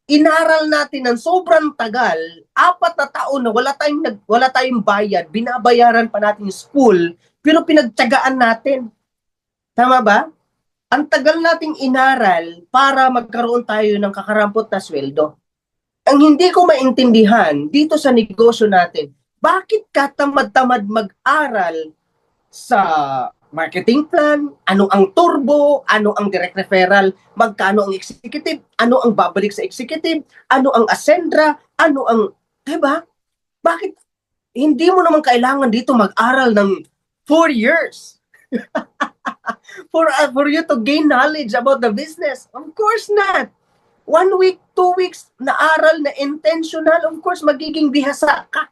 Inaral natin ng sobrang tagal, 4 na taon na wala tayong bayad, binabayaran pa natin yung school, pero pinagtiyagaan natin. Tama ba? Ang tagal nating inaral para magkaroon tayo ng kakarampot na sweldo. Ang hindi ko maintindihan dito sa negosyo natin, bakit ka tamad-tamad mag-aral sa marketing plan, ano ang turbo, ano ang direct referral, magkano ang executive, ano ang babalik sa executive, ano ang Ascendra, ano ang, diba? Bakit hindi mo naman kailangan dito mag-aral ng 4 years for you to gain knowledge about the business? Of course not. 1 week, 2 weeks na aral na intentional, of course, magiging bihasa ka.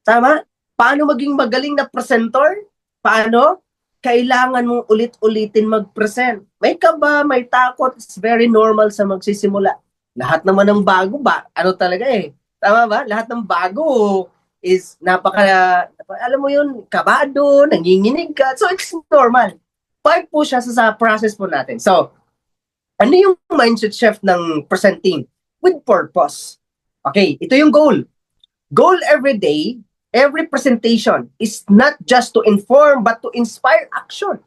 Tama? Paano maging magaling na presenter? Paano? Kailangan mong ulit-ulitin mag-present. May kaba, may takot, it's very normal sa magsisimula. Lahat naman ng bago ba? Ano talaga eh? Tama ba? Lahat ng bago is alam mo yun, kabado, nanginginig ka. So it's normal. Part po siya sa process po natin. So, ano yung mindset shift ng presenting? With purpose. Okay, ito yung goal. Goal every day, every presentation is not just to inform but to inspire action.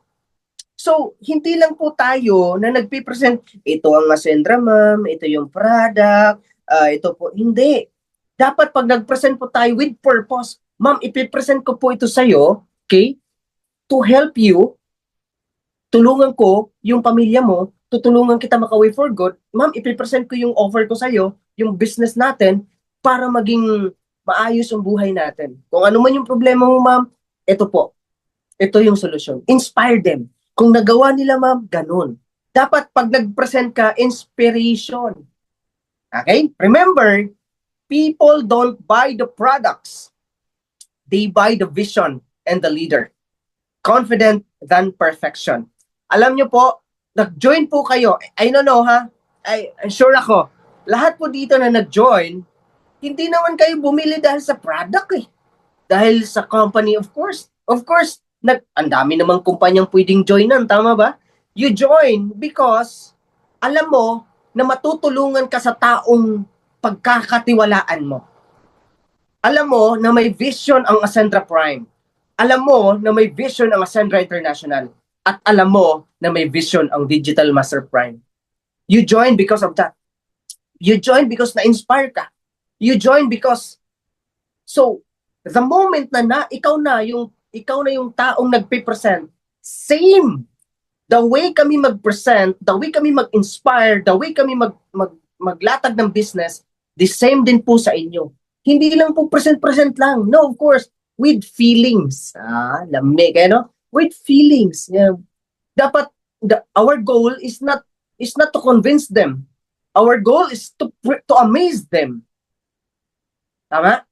So, hindi lang po tayo na nagpipresent, ito ang Ascendra ma'am, ito yung product, ito po, hindi. Dapat pag nag-present po tayo with purpose, ma'am, ipipresent ko po ito sa'yo, okay, to help you, tulungan ko yung pamilya mo, tutulungan kita maka-way for good, ma'am, ipipresent ko yung offer ko sa'yo, yung business natin, para maging maayos ang buhay natin. Kung ano man yung problema mo, ma'am, ito po. Ito yung solusyon. Inspire them. Kung nagawa nila, ma'am, ganun. Dapat pag nag-present ka, inspiration. Okay? Remember, people don't buy the products. They buy the vision and the leader. Confident than perfection. Alam nyo po, nag-join po kayo. I don't know, ha? I'm sure ako. Lahat po dito na nag-join, hindi naman kayo bumili dahil sa product eh. Dahil sa company, of course. Of course, ang dami namang kumpanyang pwedeng joinan, tama ba? You join because alam mo na matutulungan ka sa taong pagkakatiwalaan mo. Alam mo na may vision ang Ascendra Prime. Alam mo na may vision ang Ascendra International. At alam mo na may vision ang Digital Master Prime. You join because of that. You join because na-inspire ka. You join because, so, the moment na ikaw na yung taong nagpe-present, same, the way kami mag-present, the way kami mag-inspire, the way kami maglatag ng business, the same din po sa inyo. Hindi lang po present lang. No, of course, with feelings. Lamig, no? With feelings. Yeah. Dapat, our goal is not to convince them. Our goal is to amaze them. Tama?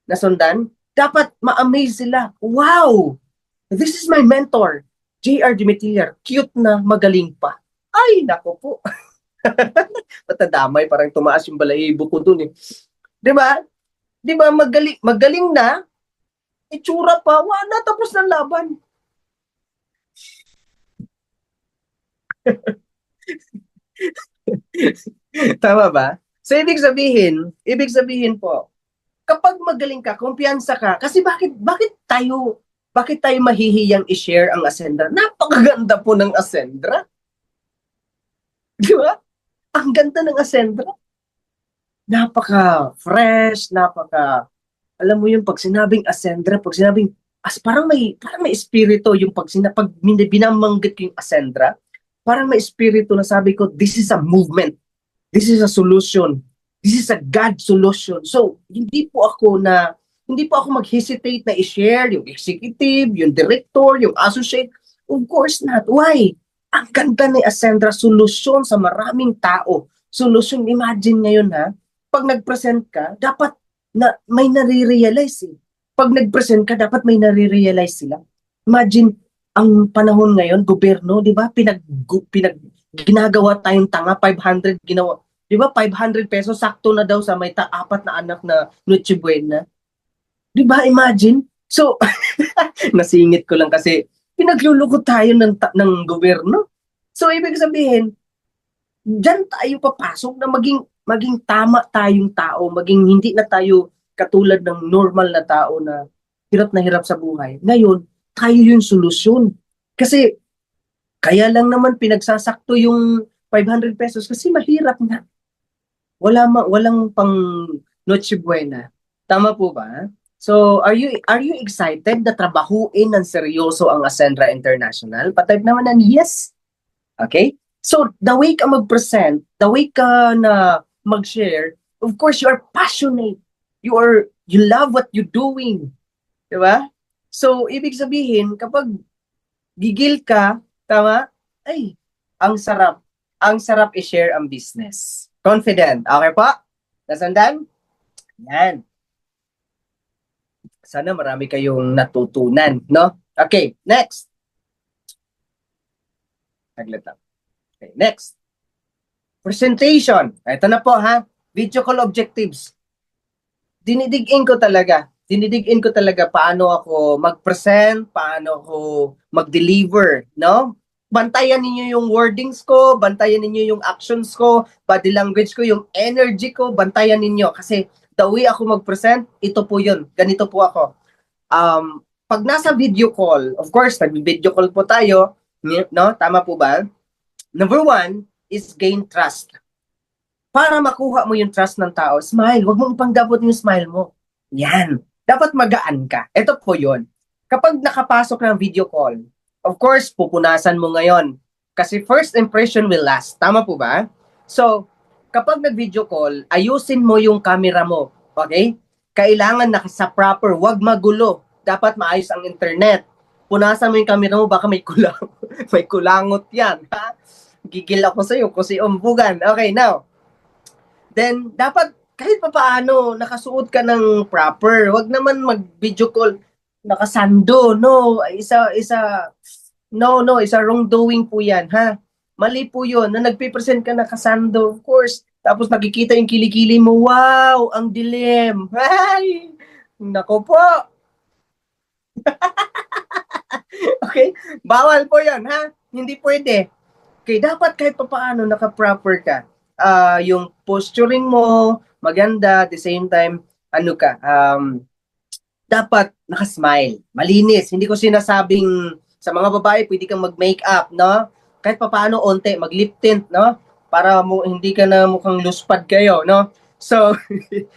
Nasundan? Dapat ma-amaze sila. Wow! This is my mentor, J.R. Dimitiller. Cute na, magaling pa. Ay, nako po. Matadamay, parang tumaas yung balahibo ko dun eh. Di ba? Di ba, magaling na, itsura pa, wala, tapos ng laban. Tama ba? So, ibig sabihin po, kapag magaling ka, kumpiyansa ka, kasi bakit tayo mahihiyang i-share ang Ascendra? Napakaganda po ng Ascendra. Di ba? Ang ganda ng Ascendra. Napaka-fresh, alam mo yung pag sinabing Ascendra, pag sinabing, parang may espiritu yung pag binamanggit ko yung Ascendra, parang may espiritu na sabi ko, this is a movement. This is a solution. This is a God solution. So, hindi po ako mag-hesitate na i-share yung executive, yung director, yung associate. Of course not. Why? Ang ganda ni Ascendra, solusyon sa maraming tao. Solusyon, imagine ngayon ha, pag nag-present ka, dapat na may nare-realize eh. Pag nag-present ka, dapat may nare-realize sila. Imagine, ang panahon ngayon, gobyerno, di ba, ginagawa tayong tanga, 500 ginawa. Di ba, 500 pesos, sakto na daw sa may 4 na anak na Noche Buena. Di ba, imagine? So, nasingit ko lang kasi pinaglulukot tayo ng gobyerno. So, ibig sabihin, dyan tayo papasok na maging tama tayong tao, maging hindi na tayo katulad ng normal na tao na hirap sa buhay. Ngayon, tayo yung solusyon. Kasi, kaya lang naman pinagsasakto yung 500 pesos kasi mahirap na. Walang pang Noche Buena. Tama po ba? So, are you excited na trabahuin ng seryoso ang Ascendra International? Patype naman ng yes. Okay? So, the way ka mag-present, the way ka na mag-share, of course, you are passionate. You love what you're doing. Diba? So, ibig sabihin, kapag gigil ka, tama? Ay, ang sarap. ang sarap i-share ang business. Confident. Okay po? Nasandan? Yan. Sana marami kayong natutunan, no? Okay, next. Saglit lang. Okay, next. Presentation. Ito na po ha. Video call objectives. Dinidigin ko talaga. Dinidigin ko talaga paano ako mag-present, paano ako mag-deliver, no? Bantayan ninyo yung wordings ko, bantayan ninyo yung actions ko, body language ko, yung energy ko, bantayan ninyo. Kasi the way ako mag-present, ito po yun. Ganito po ako. Pag nasa video call, of course, nag-video call po tayo, no? Tama po ba? Number one is gain trust. Para makuha mo yung trust ng tao, smile. Huwag mong ipanggabot yung smile mo. Yan. Dapat magaan ka. Ito po yun. Kapag nakapasok ng video call, of course, pupunasan mo ngayon. Kasi first impression will last. Tama po ba? So, kapag nag-video call, ayusin mo yung camera mo. Okay? Kailangan sa proper, wag magulo. Dapat maayos ang internet. Punasan mo yung camera mo, baka may kulang. May kulangot yan. Ha? Gigil ako sa'yo kasi umbugan. Okay, now. Then, dapat kahit pa paano, nakasuot ka ng proper. Wag naman mag-video call nakasando. No, isa wrong doing po yan, ha? Mali po yun, na nagpe-present ka nakasando, of course. Tapos nakikita yung kilikili mo, wow, ang dilim. Ay, nako po. Okay, bawal po yun, ha? Hindi pwede. Okay, dapat kahit pa paano naka-proper ka. Yung posturing mo, maganda, at the same time, dapat nakasmile, malinis. Hindi ko sinasabing sa mga babae, pwede kang mag-makeup, no? Kahit pa paano, onte, mag-lip tint, no? Para hindi ka na mukhang luspad kayo, no? So,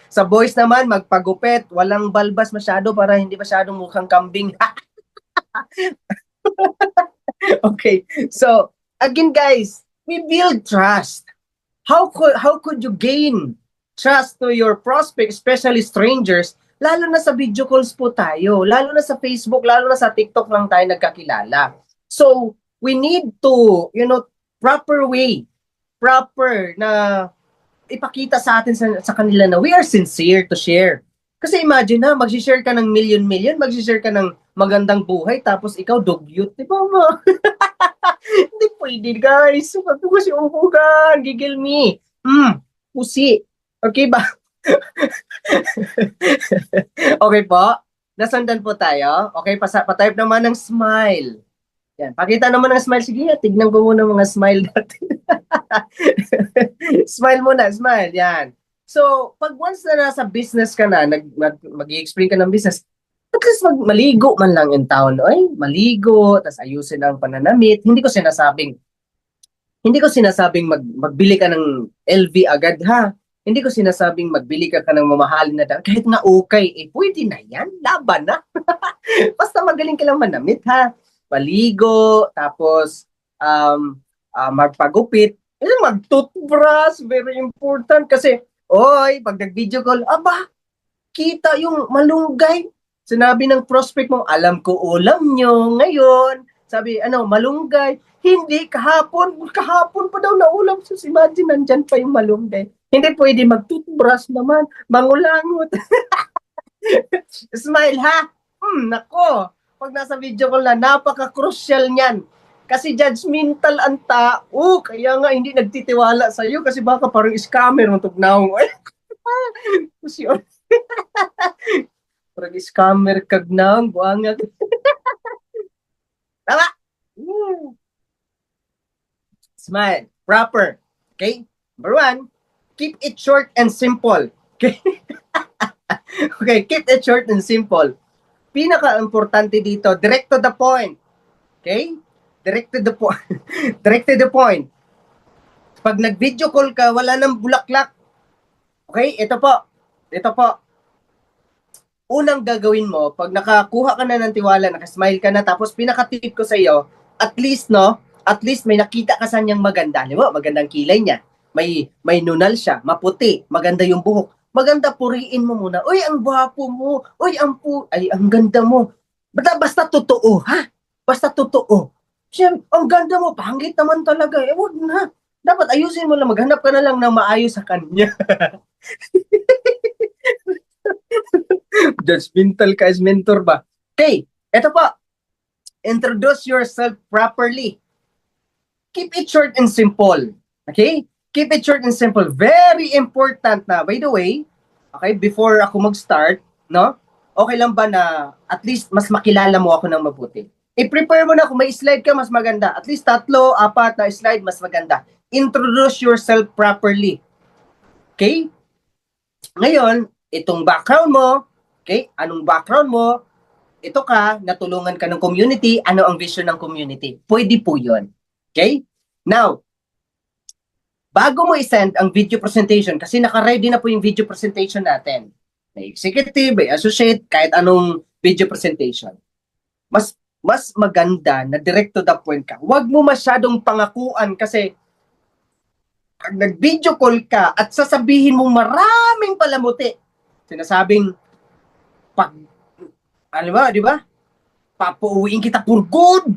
sa boys naman, magpagupit, walang balbas masyado para hindi masyadong mukhang kambing. Okay, so, again guys, we build trust. How could you gain trust to your prospects, especially strangers, lalo na sa video calls po tayo, lalo na sa Facebook, lalo na sa TikTok lang tayo nagkakilala. So, we need to, proper way, proper na ipakita sa atin sa kanila na we are sincere to share. Kasi imagine na, mag-share ka ng million, mag-share ka ng magandang buhay, tapos ikaw dugyot, di ba ma? Hindi pwede, guys. Huwag ko kasi umugan. Gigil me. Pusi. Okay ba? Okay po? Nasundan po tayo. Okay, patype naman ng smile. Yan. Pakita naman ng smile. Sige, tignan ko muna mga smile natin. Smile muna, smile. Yan. So, pag once na nasa business ka na, mag-i-explain ka ng business, at least maligo man lang in town. Ay, maligo, tas ayusin ang pananamit. Hindi ko sinasabing magbili ka ng LV agad, ha? Hindi ko sinasabing magbili ka ng mamahalin na damit. Kahit nga okay, pwede na yan. Laban na. Basta magaling ka lang manamit, ha? Maligo, tapos magpagupit. Mag-toothbrush, very important. Kasi, pag nag-video call, kita yung malunggay. Sinabi ng prospect mo, alam ko ulam nyo ngayon. Sabi, malunggay. Hindi, kahapon pa daw na ulam. So, imagine, nandyan pa yung malunggay. Hindi pwede mag-toothbrush naman. Mangulangot. Smile, ha? Nako. Pag nasa video call na, napaka-crucial niyan. Kasi judgmental ang tao. Kaya nga, hindi nagtitiwala sa'yo kasi baka parang scammer ng tugnaong. Kasi, parang scammer kagnang, buangag. Tama! Smile. Proper. Okay? Number one, keep it short and simple. Okay? Okay, keep it short and simple. Pinaka-importante dito, direct to the point. Okay? Direct to the point. Direct to the point. Pag nag-video call ka, wala nang bulaklak. Okay? Ito po. Unang gagawin mo, pag nakakuha ka na ng tiwala, nakasmile ka na, tapos pinaka-tip ko sa iyo, at least may nakita ka sa niyang maganda. Di ba? Magandang kilay niya. May nunal siya, maputi, maganda yung buhok. Maganda, puriin mo muna. Uy, ang gwapo mo. Uy, ang ganda mo. Basta totoo, ha? Basta totoo. Siya, ang ganda mo, pangit naman talaga. Huwag na. Dapat ayusin mo lang, maghanap ka na lang ng maayos sa kanya. Judgmental ka as mentor ba? Okay, eto po. Introduce yourself properly. Keep it short and simple. Okay? Keep it short and simple. Very important na. By the way, okay, before ako mag-start, no? Okay lang ba na at least mas makilala mo ako ng mabuti? I-prepare mo na kung may slide ka, mas maganda. At least 3, 4 na slide, mas maganda. Introduce yourself properly. Okay? Ngayon, itong background mo, okay? Anong background mo? Ito ka, natulungan ka ng community, ano ang vision ng community? Pwede po yun. Okay? Now, bago mo i-send ang video presentation, kasi naka-ready na po yung video presentation natin. May executive, may associate, kahit anong video presentation. Mas maganda na direct to the point ka. Huwag mo masyadong pangakuan kasi pag nag-video call ka at sasabihin mo maraming palamuti, sinasabing pag, ano ba, di ba? Papauwiin kita for good.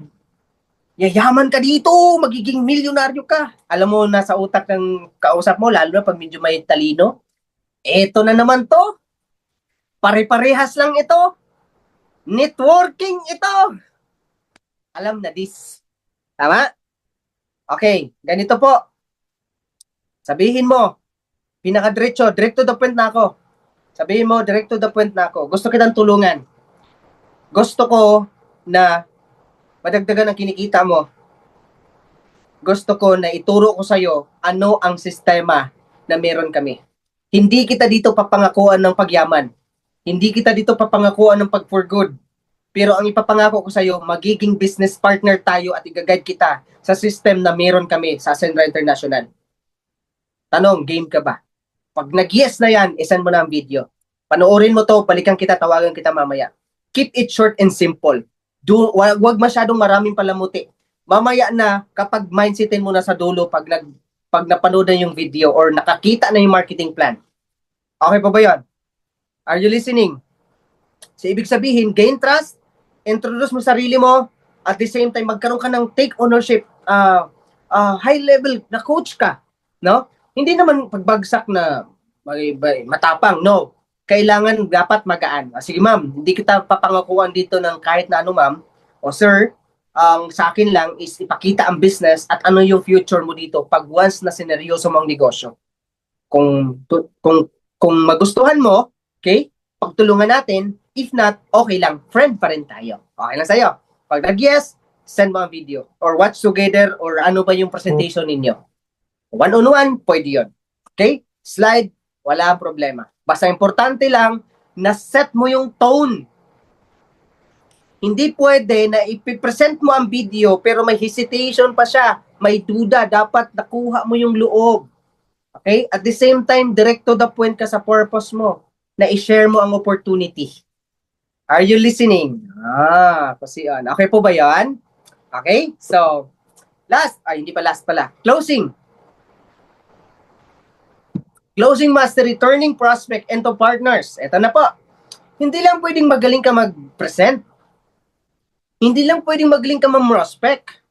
Yayaman ka dito, magiging milyonaryo ka. Alam mo, nasa utak ng kausap mo, lalo na pag medyo may talino, eto na naman to. Pare-parehas lang ito. Networking ito. Alam na this. Tama? Okay, ganito po. Sabihin mo, pinaka-diretso, direct to the point na ako. Sabihin mo, direct to the point na ako. Gusto kitang tulungan. Gusto ko na madagdagan ang kinikita mo. Gusto ko na ituro ko sa'yo ano ang sistema na meron kami. Hindi kita dito papangakuan ng pagyaman. Hindi kita dito papangakuan ng pag-for good. Pero ang ipapangako ko sa'yo, magiging business partner tayo at i-guide kita sa system na meron kami sa Ascendra International. Tanong, game ka ba? Pag nag-yes na yan, isend mo na ang video. Panoorin mo to, balikan kita, tawagan kita mamaya. Keep it short and simple. Wag masyadong maraming palamuti. Mamaya na, kapag mindsetin mo na sa dulo, pag napanood na yung video or nakakita na yung marketing plan. Okay pa ba yun? Are you listening? So, ibig sabihin, gain trust, introduce mo sarili mo, at the same time, magkaroon ka ng take ownership, high level na coach ka. No? Hindi naman pagbagsak na matapang, no. Kailangan dapat magaan. Sige ma'am, hindi kita papangakuan dito ng kahit na ano ma'am, o sir, ang sa akin lang is ipakita ang business at ano yung future mo dito pag once na sineryoso mo ang negosyo. Kung magustuhan mo, okay, pagtulungan natin, if not, okay lang, friend pa rin tayo. Okay lang sa'yo. Pag nag-yes, send mo ang video or watch together or ano ba yung presentation ninyo. One-on-one, pwede yun. Okay? Slide, wala ang problema. Basta importante lang na set mo yung tone. Hindi pwede na ipipresent mo ang video pero may hesitation pa siya. May duda. Dapat nakuha mo yung loob. Okay? At the same time, direct to the point ka sa purpose mo na i-share mo ang opportunity. Are you listening? Kasi yan. Okay po ba yan? Okay? So, hindi pa last pala. Closing. Closing mastery, turning prospect into partners. Ito na po. Hindi lang pwedeng magaling ka mag-present. Hindi lang pwedeng magaling ka mag-prospect.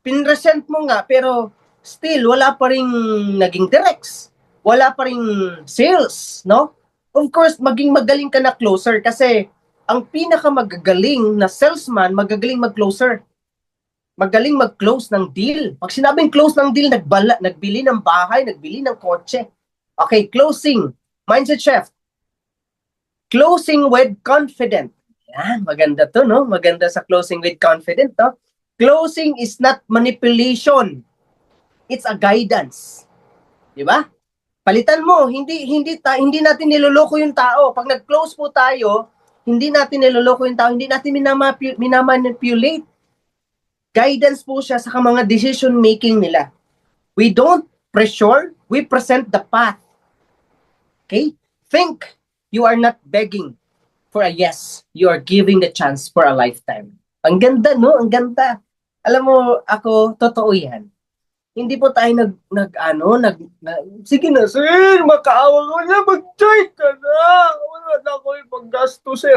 Pinresent mo nga, pero still, wala pa rin naging directs. Wala pa rin sales, no? Of course, maging magaling ka na closer kasi ang pinakamagagaling na salesman, magagaling mag-closer. Magaling mag-close ng deal. Pag sinabing close ng deal, nagbili ng bahay, nagbili ng kotse. Okay, closing. Mindset shift. Closing with confident. Yan, maganda to, no? Maganda sa closing with confident, no? Closing is not manipulation. It's a guidance. Di ba? Palitan mo, hindi natin niloloko yung tao. Pag nag-close po tayo, hindi natin niloloko yung tao, hindi natin minamanipulate. Guidance po siya sa mga decision making nila. We don't pressure, we present the path. Okay? Think you are not begging for a yes. You are giving the chance for a lifetime. Ang ganda, no? Ang ganda. Alam mo, ako, totoo yan. Hindi po tayo sige na, sir, makaawa ko na, mag-join ka na. Wala na ako yung paggasto, sir.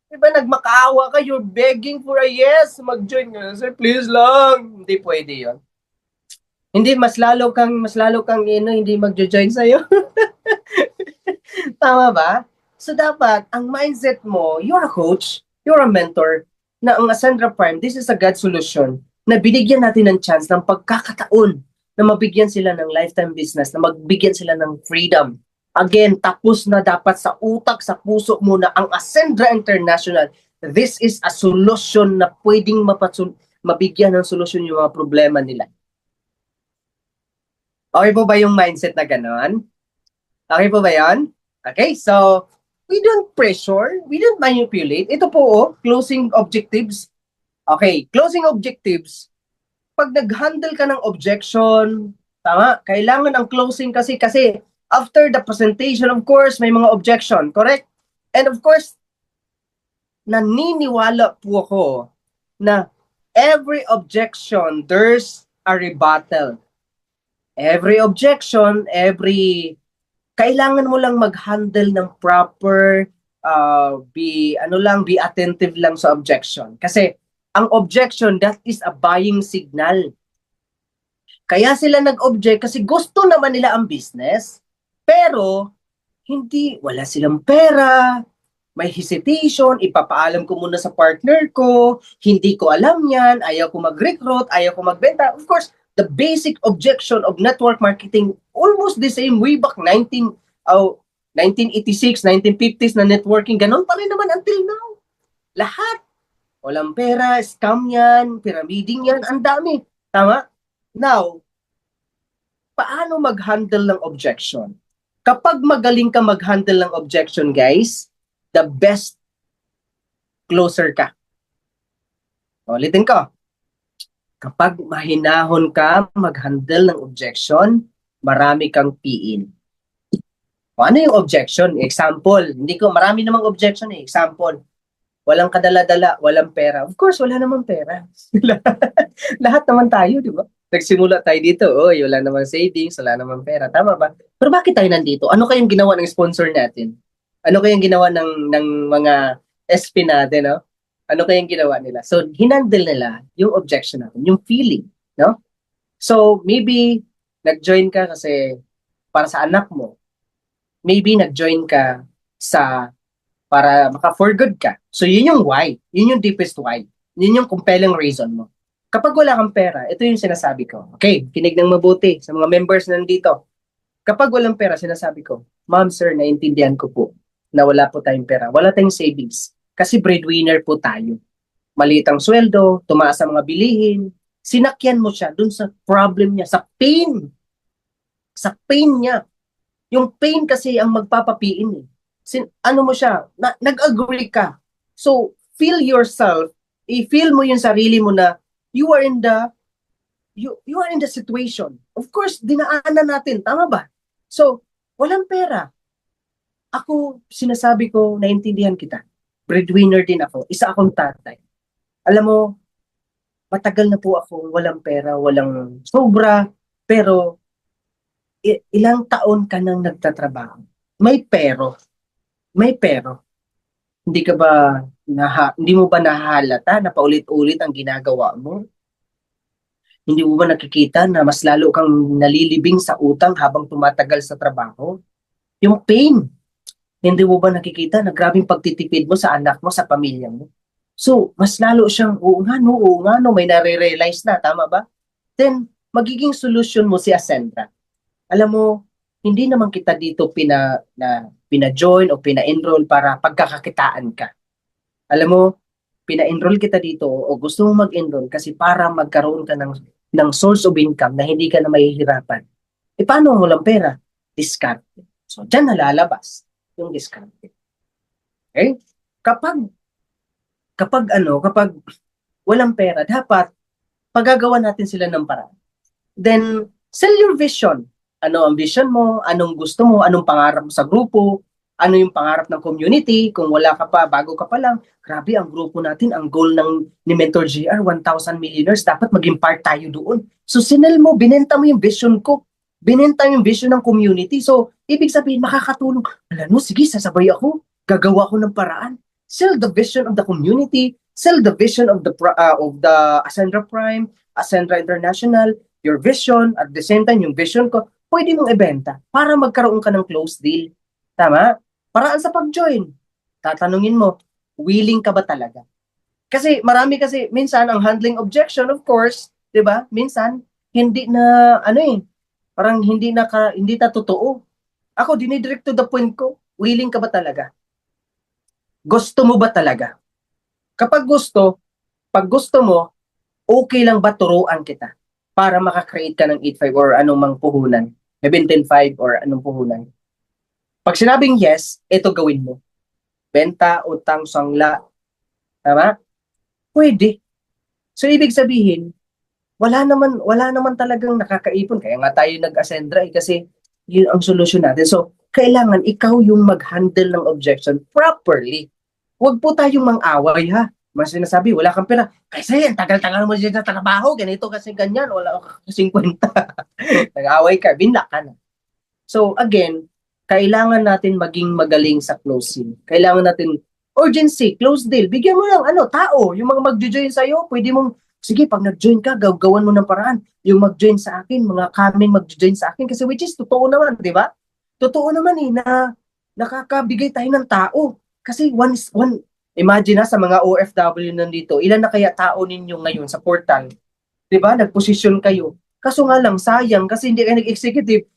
Diba, nagmakaawa ka, you're begging for a yes, mag-join ka na, sir, please lang. Hindi pwede yun. Hindi, mas lalo kang hindi magjo-join sa'yo. Tama ba? So dapat, ang mindset mo, you're a coach, you're a mentor, na ang Ascendra Prime, this is a God solution, na binigyan natin ng chance ng pagkakataon na mabigyan sila ng lifetime business, na magbigyan sila ng freedom. Again, tapos na dapat sa utak, sa puso mo na ang Ascendra International, this is a solution na pwedeng mabigyan ng solusyon yung mga problema nila. Okay po ba yung mindset na gano'n? Okay po ba yan? Okay, so we don't pressure, we don't manipulate. Ito po, closing objectives. Okay, closing objectives. Pag nag-handle ka ng objection, tama, kailangan ang closing kasi after the presentation, of course, may mga objection, correct? And of course, naniniwala po ako na every objection, there's a rebuttal. Every objection, kailangan mo lang mag-handle ng proper, be attentive lang sa objection. Kasi ang objection, that is a buying signal. Kaya sila nag-object kasi gusto naman nila ang business, pero wala silang pera, may hesitation, ipapaalam ko muna sa partner ko, hindi ko alam yan, ayaw ko mag-recruit, ayaw ko magbenta. Of course, the basic objection of network marketing, almost the same way back 1986, 1950s na networking, ganun pa rin naman until now. Lahat. Walang pera, scam yan, pyramiding yan, ang dami. Tama? Now, paano mag-handle ng objection? Kapag magaling ka mag-handle ng objection, guys, the best closer ka. Ulitin ko. Kapag mahinahon ka mag-handle ng objection, marami kang PIN. O ano yung objection? Example, marami namang objection eh. Example, walang kadala-dala, walang pera. Of course, wala namang pera. Lahat naman tayo, di ba? Nagsimula tayo dito, wala namang savings, wala namang pera. Tama ba? Pero bakit tayo nandito? Ano kayang ginawa ng sponsor natin? Ano kayang ginawa ng mga SP natin, no? Ano kayang ginawa nila? So, hinandle nila yung objection natin, yung feeling, no? So, maybe nag-join ka kasi para sa anak mo. Maybe nag-join ka para maka-for good ka. So, yun yung why. Yun yung deepest why. Yun yung compelling reason mo. Kapag wala kang pera, ito yung sinasabi ko. Okay, kinig ng mabuti sa mga members na nandito. Kapag walang pera, sinasabi ko, Ma'am, sir, naintindihan ko po na wala po tayong pera. Wala tayong savings. Kasi breadwinner po tayo. Maliit ang sweldo, tumaas ang mga bilihin. Sinakyan mo siya dun sa problem niya, sa pain. Sa pain niya. Yung pain kasi ang magpapapiin eh. Ano mo siya, nag-agree ka. So, feel yourself, i-feel mo yung sarili mo na you are in the situation. Of course, dinaanan natin, tama ba? So, walang pera. Ako, sinasabi ko, naintindihan kita. Breadwinner din ako. Isa akong tatay. Alam mo, matagal na po ako walang pera, walang sobra, pero ilang taon ka nang nagtatrabaho. May pero. Hindi ka ba hindi mo ba nahahalata na paulit-ulit ang ginagawa mo? Hindi mo ba nakikita na mas lalo kang nalilibing sa utang habang tumatagal sa trabaho? Yung pain. Hindi mo ba nakikita na grabing pagtitipid mo sa anak mo, sa pamilya mo? So, mas lalo siyang, oo nga no, may nare-realize na, tama ba? Then, magiging solution mo si Ascendra. Alam mo, hindi naman kita dito pina-join o pina-enroll para pagkakakitaan ka. Alam mo, pina-enroll kita dito o gusto mo mag-enroll kasi para magkaroon ka ng source of income na hindi ka na mahihirapan. E paano mo lang pera? Discard. So, dyan nalalabas yung discount. Okay? Kapag walang pera, dapat pagagawa natin sila ng paraan. Then, sell your vision. Ano ang vision mo? Anong gusto mo? Anong pangarap mo sa grupo? Ano yung pangarap ng community? Kung wala ka pa, bago ka pa lang, grabe ang grupo natin, ang goal ni Mentor GR, 1,000 millionaires, dapat maging part tayo doon. So, binenta mo yung vision ko. Binenta yung vision ng community. So, ibig sabihin, makakatulong. Sige, sasabay ako. Gagawa ko ng paraan. Sell the vision of the community. Sell the vision of the Ascendra Prime, Ascendra International. your vision, at the same time, yung vision ko, pwede mong ibenta para magkaroon ka ng close deal. Tama? Paraan sa pag-join. Tatanungin mo, willing ka ba talaga? Kasi marami kasi, minsan, ang handling objection, of course, di ba? Minsan, hindi na, parang hindi na totoo. Ako, dinidirect to the point ko, willing ka ba talaga? Gusto mo ba talaga? Kapag pag gusto mo, okay lang ba turuan kita para makakreate ka ng 8.5 or anong mang puhunan? Maybe 10.5 or anong puhunan? Pag sinabing yes, ito gawin mo. Benta, utang, sangla. Tama? Pwede. So, ibig sabihin, wala naman talagang nakakaipon. Kaya nga tayo nag-Ascendra kasi yun ang solusyon natin. So, kailangan ikaw yung mag-handle ng objection properly. Huwag po tayong mang-away, ha? Mas sinasabi, wala kang pera. Kasi, ang tagal-tagal mo dyan sa trabaho, ganito kasi ganyan, wala ka 50. Nag-away ka, binla ka na. So, again, kailangan natin maging magaling sa closing. Kailangan natin, urgency, close deal. Bigyan mo ng tao. Yung mga mag-join sa'yo, pwede mong, sige, pag nag-join ka, gagawan mo ng paraan. Yung mag-join sa akin, mga coming mag-join sa akin. Kasi which is, totoo naman, di ba? Totoo naman na nakakabigay tayo ng tao. Kasi imagine sa mga OFW nandito, ilan na kaya tao ninyo ngayon sa portal? Di ba? Nag-position kayo. Kaso nga lang, sayang, kasi hindi kayo nag-executive.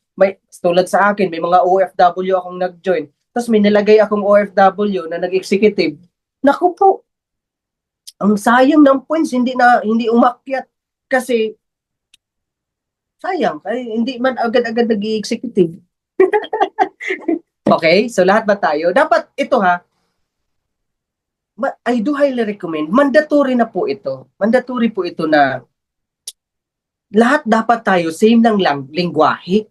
Tulad sa akin, may mga OFW akong nag-join. Tapos may nilagay akong OFW na nag-executive. Naku po, ang sayang ng points, hindi umakyat. Kasi, sayang, hindi man agad-agad nag-executive. Okay, so lahat ba tayo? Dapat ito I do highly recommend, mandatory na po ito. Mandatory po ito na lahat dapat tayo same lang lingwahe.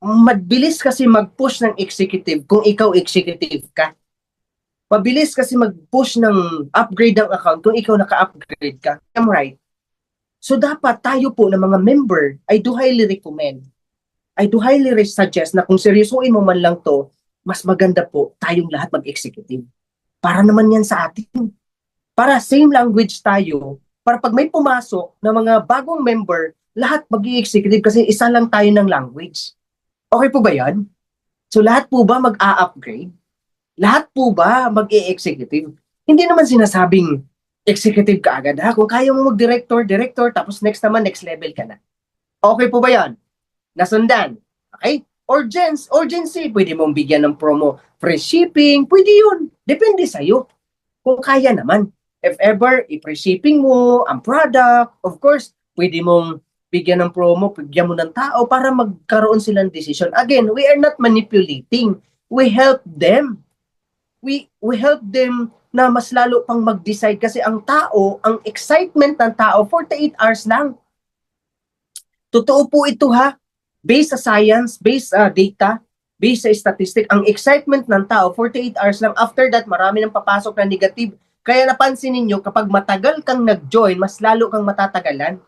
Mabilis kasi mag-push ng executive kung ikaw executive ka. Mabilis kasi mag-push ng upgrade ng account kung ikaw naka-upgrade ka. I'm right. So dapat tayo po ng mga member, I do highly recommend. I do highly suggest na kung seryosoin mo man lang to, mas maganda po tayong lahat mag-executive. Para naman yan sa atin. Para same language tayo, para pag may pumasok na mga bagong member, lahat mag-i-executive kasi isa lang tayo ng language. Okay po ba yan? So lahat po ba mag-a-upgrade? Lahat po ba mag-i-executive? Hindi naman sinasabing executive ka agad ha. Kung kaya mo mag-director, director, tapos next level ka na. Okay po ba yan? Nasundan. Okay? Urgency, pwede mong bigyan ng promo. Free shipping, pwede yun. Depende sa'yo. Kung kaya naman. If ever, i-free shipping mo ang product, of course, pwede mong bigyan ng promo, bigyan mo ng tao para magkaroon silang decision. Again, we are not manipulating. We help them. We help them na mas lalo pang mag-decide kasi ang excitement ng tao, 48 hours lang. Totoo po ito ha. Based sa science, based sa data, based sa statistic, ang excitement ng tao, 48 hours lang. After that, marami nang papasok na negative. Kaya napansin ninyo, kapag matagal kang nag-join, mas lalo kang matatagalan.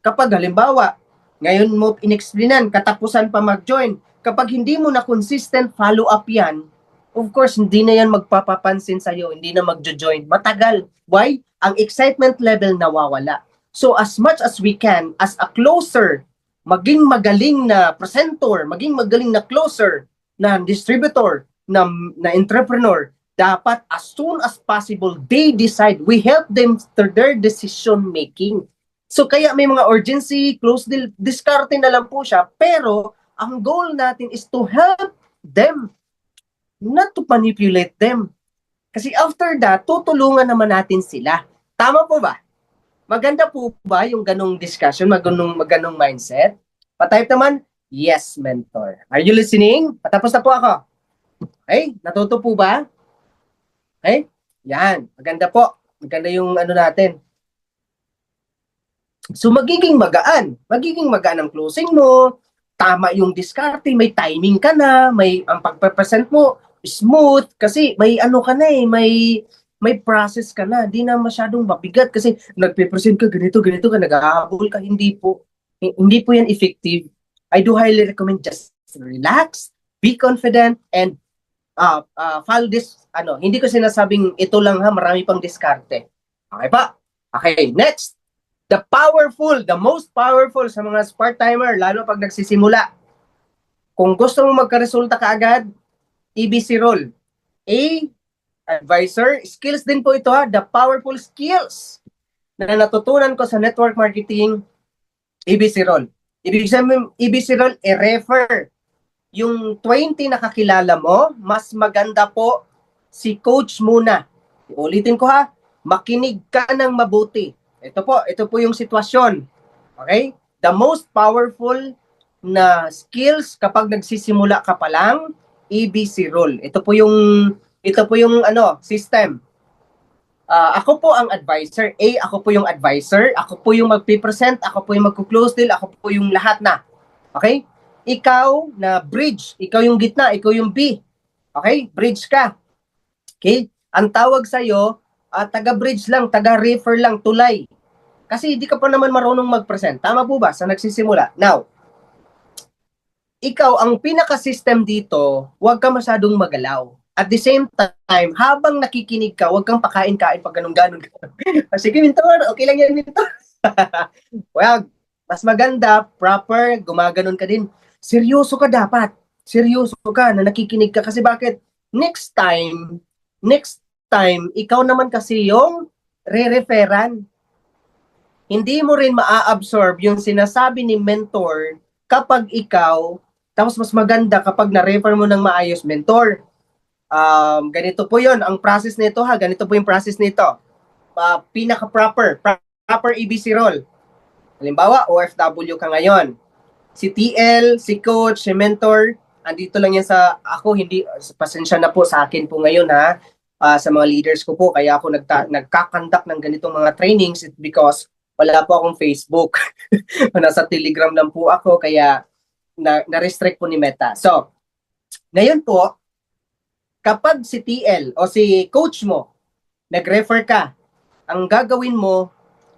Kapag halimbawa, ngayon mo inexplainan, katapusan pa mag-join. Kapag hindi mo na consistent follow-up yan, of course, hindi na yan magpapapansin sa'yo, hindi na mag-join. Matagal. Why? Ang excitement level nawawala. So as much as we can, as a closer, maging magaling na presenter, maging magaling na closer, na distributor, na entrepreneur, dapat as soon as possible, they decide. We help them to their decision making. So kaya may mga urgency, close deal, diskarte na lang po siya, pero ang goal natin is to help them, not to manipulate them. Kasi after that, tutulungan naman natin sila. Tama po ba? Maganda po ba yung ganong discussion, maganong mindset? Patype naman, yes, mentor. Are you listening? Patapos na po ako. Okay? Natuto po ba? Okay? Yan. Maganda po. Maganda yung natin. So, magiging magaan. Magiging magaan ang closing mo. Tama yung diskarte. May timing ka na. Ang pagpe-present mo, smooth. Kasi may ka na may process ka na. Di na masyadong mabigat kasi nagpe-present ka, ganito ka, nag-ahabol ka. Hindi po yan effective. I do highly recommend just relax, be confident, and follow this, hindi ko sinasabing ito lang ha, marami pang diskarte. Okay pa? Okay, next. the most powerful sa mga part-timer, lalo pag nagsisimula. Kung gusto mo magka-resulta kaagad, EBC role. A, advisor. Skills din po ito ha, the powerful skills na natutunan ko sa network marketing, EBC role. Ibig sabihin, EBC role, i-refer. Yung 20 na kakilala mo, mas maganda po si coach muna. Ulitin ko ha, makinig ka ng mabuti. Ito po yung sitwasyon. Okay? The most powerful na skills kapag nagsisimula ka pa lang, EBC role. Ito po yung system. Ako po ang advisor. Ako po yung advisor. Ako po yung magpipresent. Ako po yung magko-close deal. Ako po yung lahat na. Okay? Ikaw na bridge. Ikaw yung gitna. Ikaw yung B. Okay? Bridge ka. Okay? Ang tawag sa'yo, taga-bridge lang, taga-refer lang, tulay. Kasi hindi ka pa naman marunong mag-present. Tama po ba? Sa nagsisimula. Now, ikaw, ang pinaka-system dito, huwag ka masyadong magalaw. At the same time, habang nakikinig ka, huwag kang pakain-kain pag ganun-ganun. Sige, Mintor, okay lang yan, Mintor. Well, mas maganda, proper, gumaganon ka din. Seryoso ka dapat. Seryoso ka na nakikinig ka. Kasi bakit? Next time, ikaw naman kasi yung re-referan. Hindi mo rin maa-absorb yung sinasabi ni mentor kapag ikaw, tapos mas maganda kapag na-refer mo ng maayos, mentor. Ganito po yon ang process nito ha, ganito po yung process nito. Pinaka-proper EBC role. Halimbawa, OFW ka ngayon. Si TL, si coach, si mentor, andito lang yan sa ako, hindi, pasensya na po sa akin po ngayon ha, sa mga leaders ko po, kaya ako nagkakandak ng ganitong mga trainings because wala po akong Facebook. Nasa Telegram lang po ako, kaya na-restrict po ni Meta. So, ngayon po, kapag si TL o si coach mo, nag-refer ka, ang gagawin mo,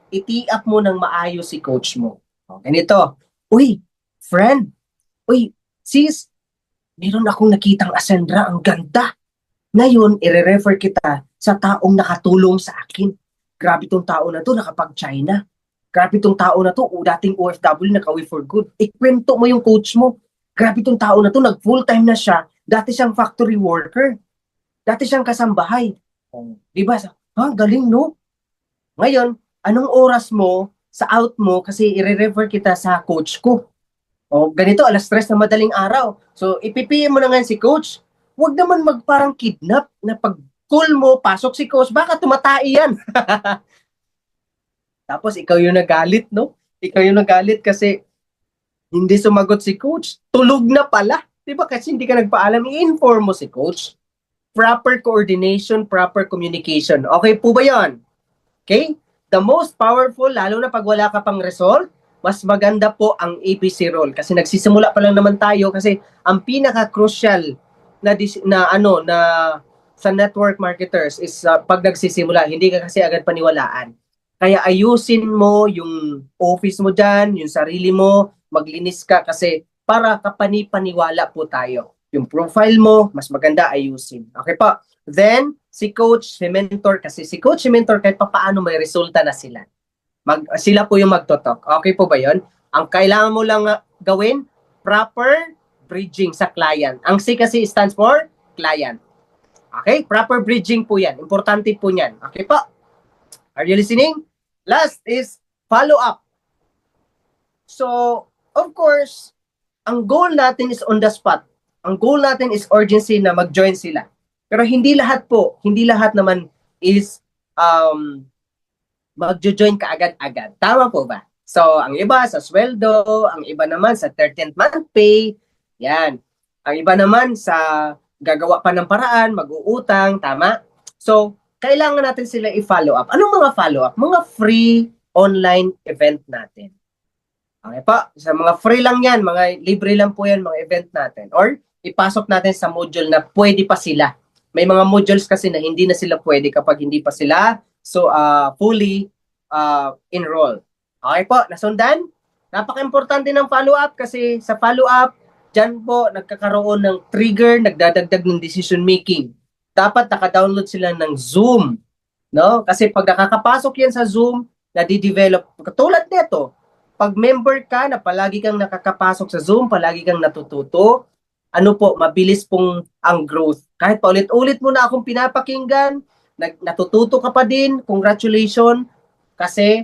i-tee up mo ng maayos si coach mo. O, ganito, uy, friend, uy, sis, meron akong nakitang Ascendra, ang ganda. Ngayon, i-refer kita sa taong nakatulong sa akin. Grabe tong tao na to, nakapag-China. Grabe tong tao na to, dating OFW, naka-away for good. Ikwento mo yung coach mo. Grabe tong tao na to, nag-full-time na siya. Dati siyang factory worker. Dati siyang kasambahay. Diba? Galing no? Ngayon, anong oras mo sa out mo kasi i-refer kita sa coach ko? Ganito, alas 3 na madaling araw. So, ipipili mo na nga si coach. Huwag naman magparang kidnap na pag call mo, pasok si coach, baka tumatai yan. Tapos, ikaw yung nagalit, no? Ikaw yung nagalit kasi hindi sumagot si coach. Tulog na pala. Diba? Kasi hindi ka nagpaalam, i-inform mo si coach. Proper coordination, proper communication. Okay po ba yon? Okay? The most powerful, lalo na pag wala ka pang result, mas maganda po ang ABC role. Kasi nagsisimula pa lang naman tayo kasi ang pinaka-crucial na sa network marketers is pag nagsisimula, hindi ka kasi agad paniwalaan. Kaya ayusin mo yung office mo dyan, yung sarili mo, maglinis ka kasi para kapani-paniwala po tayo. Yung profile mo, mas maganda ayusin. Okay po. Then, si coach, si mentor, kasi si coach, si mentor, kahit pa paano may resulta na sila. Sila po yung magtotok. Okay po ba yon? Ang kailangan mo lang gawin, proper bridging sa client. Ang C kasi stands for client. Okay? Proper bridging po yan. Importante po yan. Okay po? Are you listening? Last is follow up. So, of course, ang goal natin is on the spot. Ang goal natin is urgency na mag-join sila. Pero hindi lahat po, hindi lahat naman is mag-join ka agad-agad. Tama po ba? So, ang iba sa sweldo, ang iba naman sa 13th month pay, yan. Ang iba naman sa gagawa pa ng paraan, mag-uutang, tama? So, kailangan natin sila i-follow up. Anong mga follow up? Mga free online event natin. Okay pa, sa mga free lang yan, mga libre lang po yan, mga event natin. Or, ipasok natin sa module na pwede pa sila. May mga modules kasi na hindi na sila pwede kapag hindi pa sila fully enrolled. Okay po, nasundan? Napaka-importante ng follow-up kasi sa follow-up, dyan po nagkakaroon ng trigger, nagdadagdag ng decision making. Dapat naka-download sila ng Zoom. No? Kasi pag nakakapasok yan sa Zoom, nadidevelop. Katulad nito, pag member ka na palagi kang nakakapasok sa Zoom, palagi kang natututo, ano po, mabilis pong ang growth. Kahit paulit-ulit mo na akong pinapakinggan, natututo ka pa din, congratulations, kasi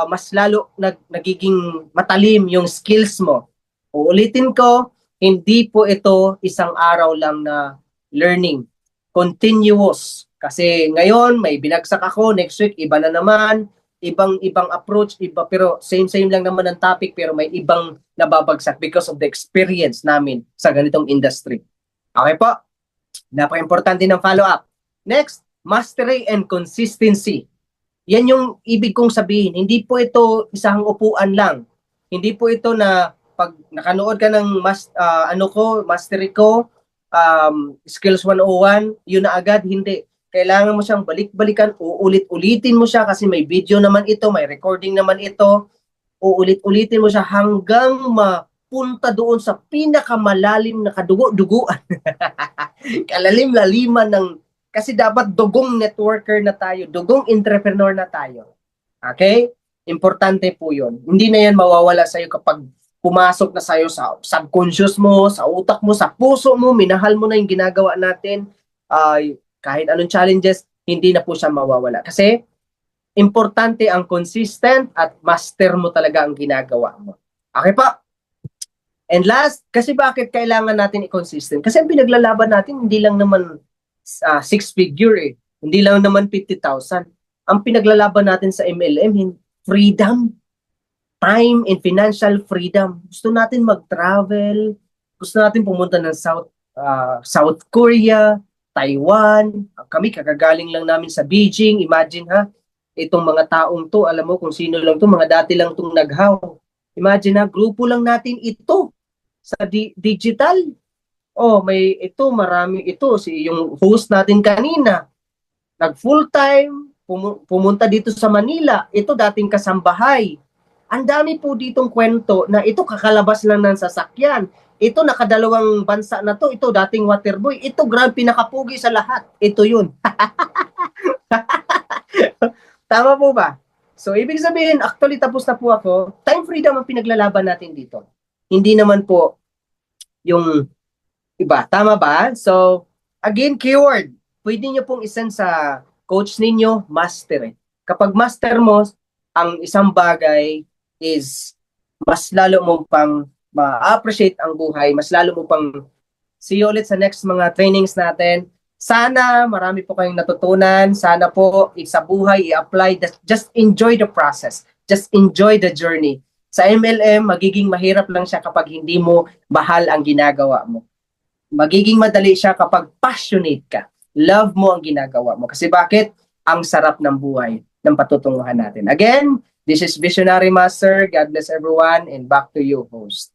mas lalo nagiging matalim yung skills mo. Uulitin ko, hindi po ito isang araw lang na learning. Continuous. Kasi ngayon, may binagsak ako, next week, iba na naman, ibang approach, iba, pero same lang naman ang topic, pero may ibang nababagsak because of the experience namin sa ganitong industry. Okay po? Napaka-importante ng follow-up. Next, mastery and consistency. Yan yung ibig kong sabihin. Hindi po ito isang upuan lang. Hindi po ito na pag nakanood ka ng mastery ko, Skills 101, yun na agad. Hindi. Kailangan mo siyang balik-balikan, uulit-ulitin mo siya kasi may video naman ito, may recording naman ito. Uulit-ulitin mo siya hanggang mapunta doon sa pinakamalalim na kadugo-duguan. Kalalim-laliman ng kasi dapat dugong networker na tayo, dugong entrepreneur na tayo. Okay? Importante po yun. Hindi na yan mawawala sa'yo kapag pumasok na sa'yo sa subconscious mo, sa utak mo, sa puso mo, minahal mo na yung ginagawa natin. Kahit anong challenges, hindi na po siya mawawala. Kasi importante ang consistent at master mo talaga ang ginagawa mo. Okay pa? And last, kasi bakit kailangan natin i-consistent? Kasi ang pinaglalaban natin, hindi lang naman six-figure eh. Hindi lang naman 50,000. Ang pinaglalaban natin sa MLM, freedom, time and financial freedom. Gusto natin mag-travel, gusto natin pumunta ng South Korea, Taiwan. Kami kakagaling lang namin sa Beijing. Imagine ha, itong mga taong to, alam mo kung sino lang to, mga dati lang tong naghaw. Imagine ha, grupo lang natin ito sa digital. Oh, may ito, marami ito. Yung host natin kanina, nag full-time, pumunta dito sa Manila. Ito dating kasambahay. Ang dami po ditong kwento na ito kakalabas lang ng sasakyan. Ito nakadalawang bansa na to. Ito dating waterboy. Ito grabe pinakapugi sa lahat. Ito yun. Tama po ba? So, ibig sabihin, actually tapos na po ako. Time freedom ang pinaglalaban natin dito. Hindi naman po yung iba. Tama ba? So, again, keyword. Pwede nyo pong isend sa coach ninyo, master. Kapag master mo, ang isang bagay is mas lalo mo pang ma-appreciate ang buhay, mas lalo mo pang see you ulit sa next mga trainings natin. Sana marami po kayong natutunan. Sana po sa buhay i-apply. Just enjoy the process. Just enjoy the journey. Sa MLM, magiging mahirap lang siya kapag hindi mo mahal ang ginagawa mo. Magiging madali siya kapag passionate ka. Love mo ang ginagawa mo. Kasi bakit? Ang sarap ng buhay ng patutunguhan natin. Again, this is Visionary Master. God bless everyone and back to you, host.